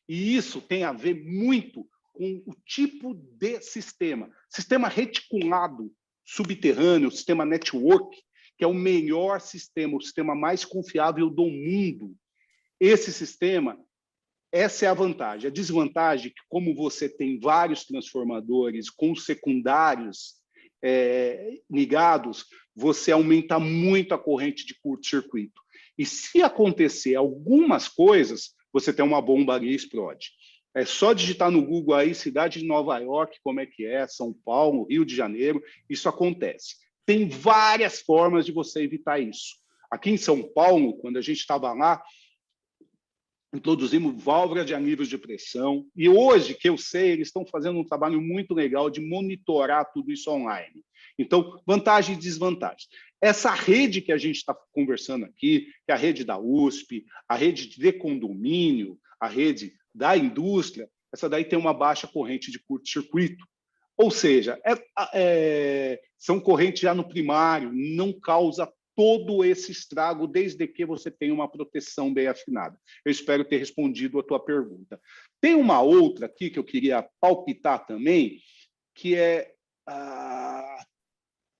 Speaker 3: E isso tem a ver muito com o tipo de sistema. Sistema reticulado subterrâneo, sistema network, que é o melhor sistema, o sistema mais confiável do mundo. Esse sistema, essa é a vantagem. A desvantagem é que, como você tem vários transformadores com secundários ligados, você aumenta muito a corrente de curto-circuito. E se acontecer algumas coisas, você tem uma bomba ali e explode. É só digitar no Google aí, cidade de Nova York, como é que é, São Paulo, Rio de Janeiro, isso acontece. Tem várias formas de você evitar isso. Aqui em São Paulo, quando a gente estava lá, introduzimos válvula de alívio de pressão, e hoje, que eu sei, eles estão fazendo um trabalho muito legal de monitorar tudo isso online. Então, vantagens e desvantagens. Essa rede que a gente está conversando aqui, que é a rede da USP, a rede de condomínio, a rede da indústria, essa daí tem uma baixa corrente de curto-circuito. Ou seja, são correntes já no primário, não causa todo esse estrago, desde que você tenha uma proteção bem afinada. Eu espero ter respondido a tua pergunta. Tem uma outra aqui que eu queria palpitar também, que é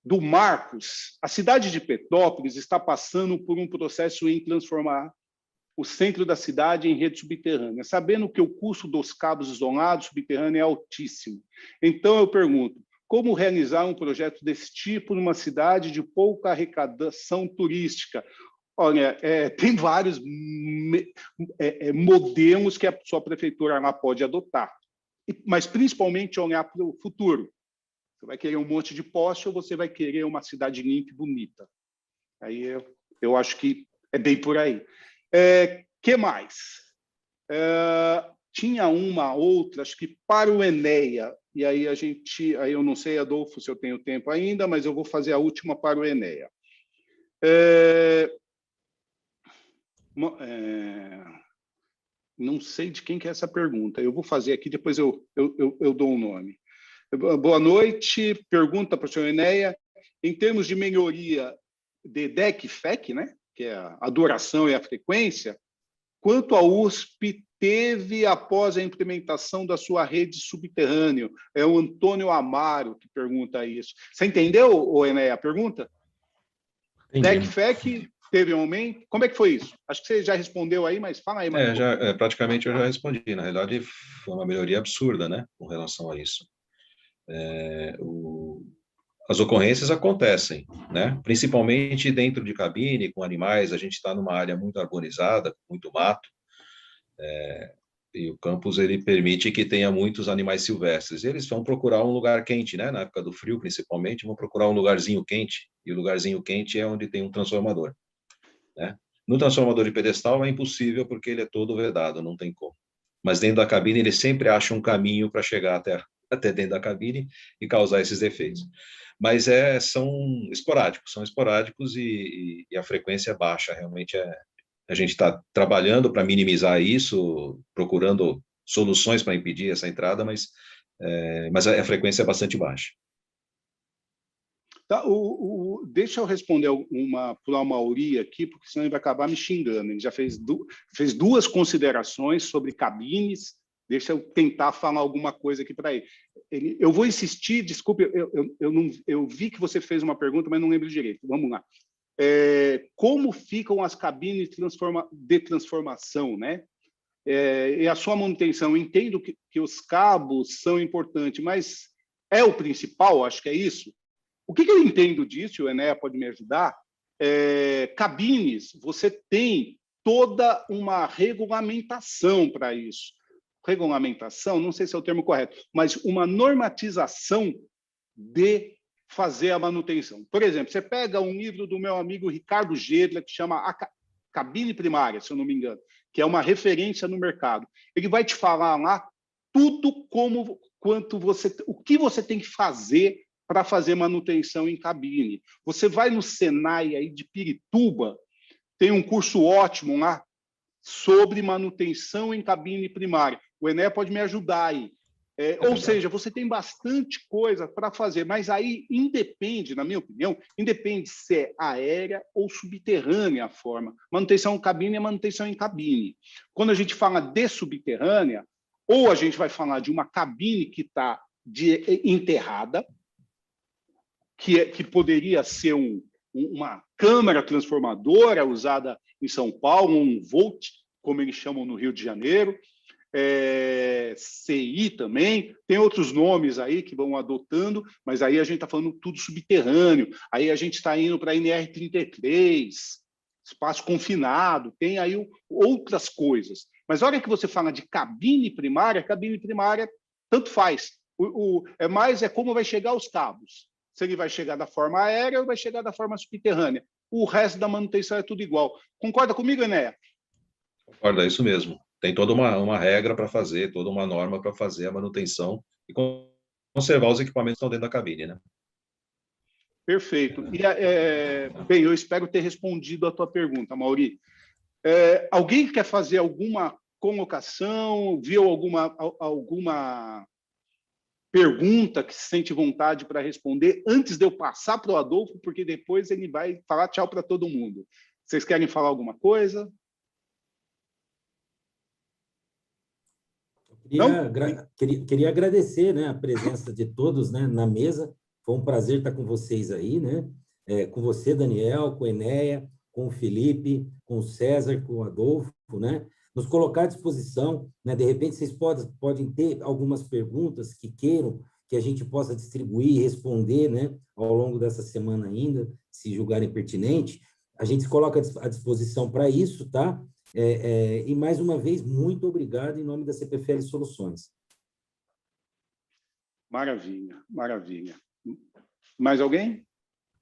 Speaker 3: do Marcos. A cidade de Petrópolis está passando por um processo em transformar o centro da cidade em rede subterrânea, sabendo que o custo dos cabos isolados subterrâneos é altíssimo. Então, eu pergunto, como realizar um projeto desse tipo numa cidade de pouca arrecadação turística? Olha, tem vários modelos que a sua prefeitura lá pode adotar, mas principalmente olhar para o futuro. Você vai querer um monte de poste ou você vai querer uma cidade limpa e bonita? Aí eu acho que é bem por aí. Que mais? Tinha uma outra, acho que para o Enéa, e aí aí eu não sei, Adolfo, se eu tenho tempo ainda, mas eu vou fazer a última para o Enéa. Não sei de quem que é essa pergunta. Eu vou fazer aqui, depois eu dou um nome. Boa noite. Pergunta para o senhor Enéa. Em termos de melhoria de DEC-FEC, né, que é a duração e a frequência, quanto a USP teve após a implementação da sua rede subterrânea? É o Antônio Amaro que pergunta isso. Você entendeu, Enéa, a pergunta? DEC-FEC teve um aumento? Como é que foi isso? Acho que você já respondeu aí, mas fala aí.
Speaker 6: Praticamente eu já respondi. Na realidade, foi uma melhoria absurda, né, com relação a isso. As ocorrências acontecem, né? Principalmente dentro de cabine, com animais. A gente está numa área muito arborizada, muito mato, e o campus ele permite que tenha muitos animais silvestres. Eles vão procurar um lugar quente, né? Na época do frio, principalmente, vão procurar um lugarzinho quente, e o lugarzinho quente é onde tem um transformador, né? No transformador de pedestal é impossível, porque ele é todo vedado, não tem como. Mas dentro da cabine, ele sempre acha um caminho para chegar até dentro da cabine e causar esses defeitos. Mas são esporádicos e a frequência é baixa. Realmente a gente está trabalhando para minimizar isso, procurando soluções para impedir essa entrada, mas a frequência é bastante baixa.
Speaker 3: Tá, deixa eu responder para o Amauri aqui, porque senão ele vai acabar me xingando. Ele já fez duas considerações sobre cabines. Deixa eu tentar falar alguma coisa aqui para ele. Eu vou insistir, desculpe, eu vi que você fez uma pergunta, mas não lembro direito. Vamos lá. Como ficam as cabines de transformação, né? E a sua manutenção? Eu entendo que os cabos são importantes, mas é o principal, acho que é isso. O que eu entendo disso, o Enéa pode me ajudar, cabines, você tem toda uma regulamentação para isso. regulamentação, não sei se é o termo correto, mas uma normatização de fazer a manutenção. Por exemplo, você pega um livro do meu amigo Ricardo Gedler, que chama A Cabine Primária, se eu não me engano, que é uma referência no mercado. Ele vai te falar lá tudo o que você tem que fazer para fazer manutenção em cabine. Você vai no Senai aí de Pirituba, tem um curso ótimo lá sobre manutenção em cabine primária. O Enéa pode me ajudar aí. Ou seja, você tem bastante coisa para fazer, mas aí independe, na minha opinião, independe se é aérea ou subterrânea a forma. Manutenção em cabine é manutenção em cabine. Quando a gente fala de subterrânea, ou a gente vai falar de uma cabine que está enterrada, que poderia ser uma câmara transformadora usada em São Paulo, um volt, como eles chamam no Rio de Janeiro, CI também, tem outros nomes aí que vão adotando, mas aí a gente está falando tudo subterrâneo, aí a gente está indo para a NR33, espaço confinado, tem aí outras coisas. Mas a hora que você fala de cabine primária tanto faz. É como vai chegar os cabos. Se ele vai chegar da forma aérea ou vai chegar da forma subterrânea. O resto da manutenção é tudo igual. Concorda comigo, Enéa?
Speaker 6: Concordo, é isso mesmo. Tem toda uma regra para fazer, toda uma norma para fazer a manutenção e conservar os equipamentos que estão dentro da cabine, né?
Speaker 3: Perfeito. Bem, eu espero ter respondido a tua pergunta, Mauri. Alguém quer fazer alguma colocação? Viu alguma pergunta que se sente vontade para responder antes de eu passar para o Adolfo, porque depois ele vai falar tchau para todo mundo. Vocês querem falar alguma coisa?
Speaker 2: Queria agradecer, né, a presença de todos, né, na mesa. Foi um prazer estar com vocês aí, né? Com você, Daniel, com o Enéa, com o Felipe, com o César, com o Adolfo, né? Nos colocar à disposição, né? De repente, vocês podem ter algumas perguntas que queiram que a gente possa distribuir e responder, né, ao longo dessa semana ainda, se julgarem pertinente. A gente se coloca à disposição para isso, tá? E, mais uma vez, muito obrigado em nome da CPFL Soluções.
Speaker 3: Maravilha, maravilha. Mais alguém?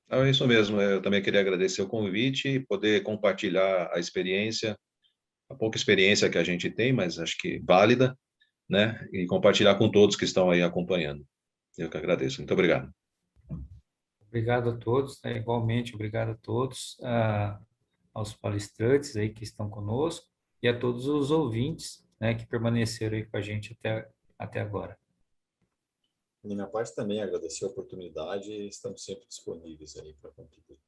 Speaker 6: É isso mesmo, eu também queria agradecer o convite e poder compartilhar a experiência, a pouca experiência que a gente tem, mas acho que válida, né? E compartilhar com todos que estão aí acompanhando. Eu que agradeço. Muito obrigado.
Speaker 5: Obrigado a todos, né? Igualmente, obrigado a todos, aos palestrantes aí que estão conosco e a todos os ouvintes, né, que permaneceram aí com a gente até agora.
Speaker 4: Da minha parte também agradecer a oportunidade e estamos sempre disponíveis aí para contribuir.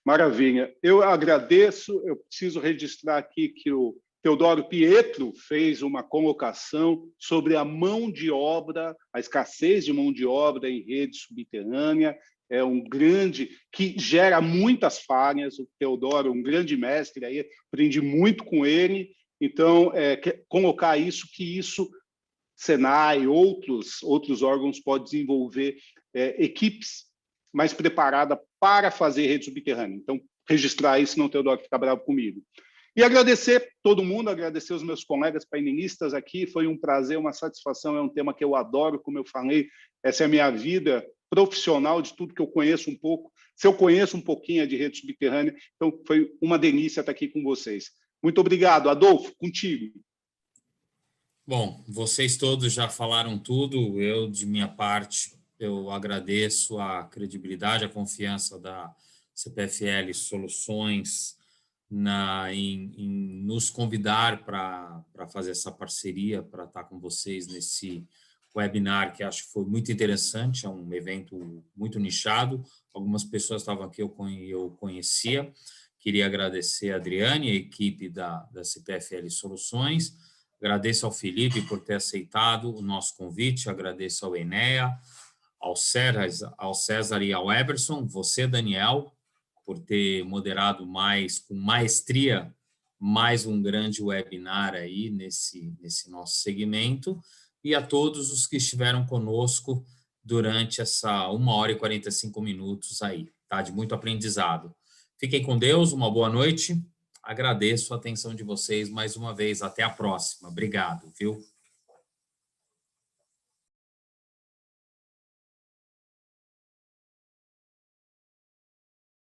Speaker 3: Maravilha. Eu agradeço, eu preciso registrar aqui que o Teodoro Pietro fez uma colocação sobre a mão de obra, a escassez de mão de obra em rede subterrânea, é um grande, que gera muitas falhas, o Teodoro, um grande mestre, aí aprendi muito com ele, então, colocar isso, que isso, Senai, outros órgãos podem desenvolver equipes mais preparadas para fazer rede subterrânea. Então, registrar isso, senão o Teodoro fica bravo comigo. E agradecer todo mundo, agradecer os meus colegas painelistas aqui, foi um prazer, uma satisfação, é um tema que eu adoro, como eu falei, essa é a minha vida profissional, de tudo que eu conheço um pouco, se eu conheço um pouquinho de rede subterrânea, então foi uma delícia estar aqui com vocês. Muito obrigado. Adolfo, contigo.
Speaker 1: Bom, vocês todos já falaram tudo, eu, de minha parte, eu agradeço a credibilidade, a confiança da CPFL Soluções em nos convidar para fazer essa parceria, para estar com vocês nesse webinar, que acho que foi muito interessante, é um evento muito nichado, algumas pessoas estavam aqui, eu conhecia, queria agradecer a Adriane, a equipe da CPFL Soluções, agradeço ao Felipe por ter aceitado o nosso convite, agradeço ao Enéa, ao César e ao Eberson, você, Daniel, por ter moderado com maestria mais um grande webinar aí nesse nosso segmento, e a todos os que estiveram conosco durante essa 1h e 45 minutos aí, tá? De muito aprendizado. Fiquem com Deus, uma boa noite, Agradeço a atenção de vocês mais uma vez. Até a próxima. Obrigado, viu?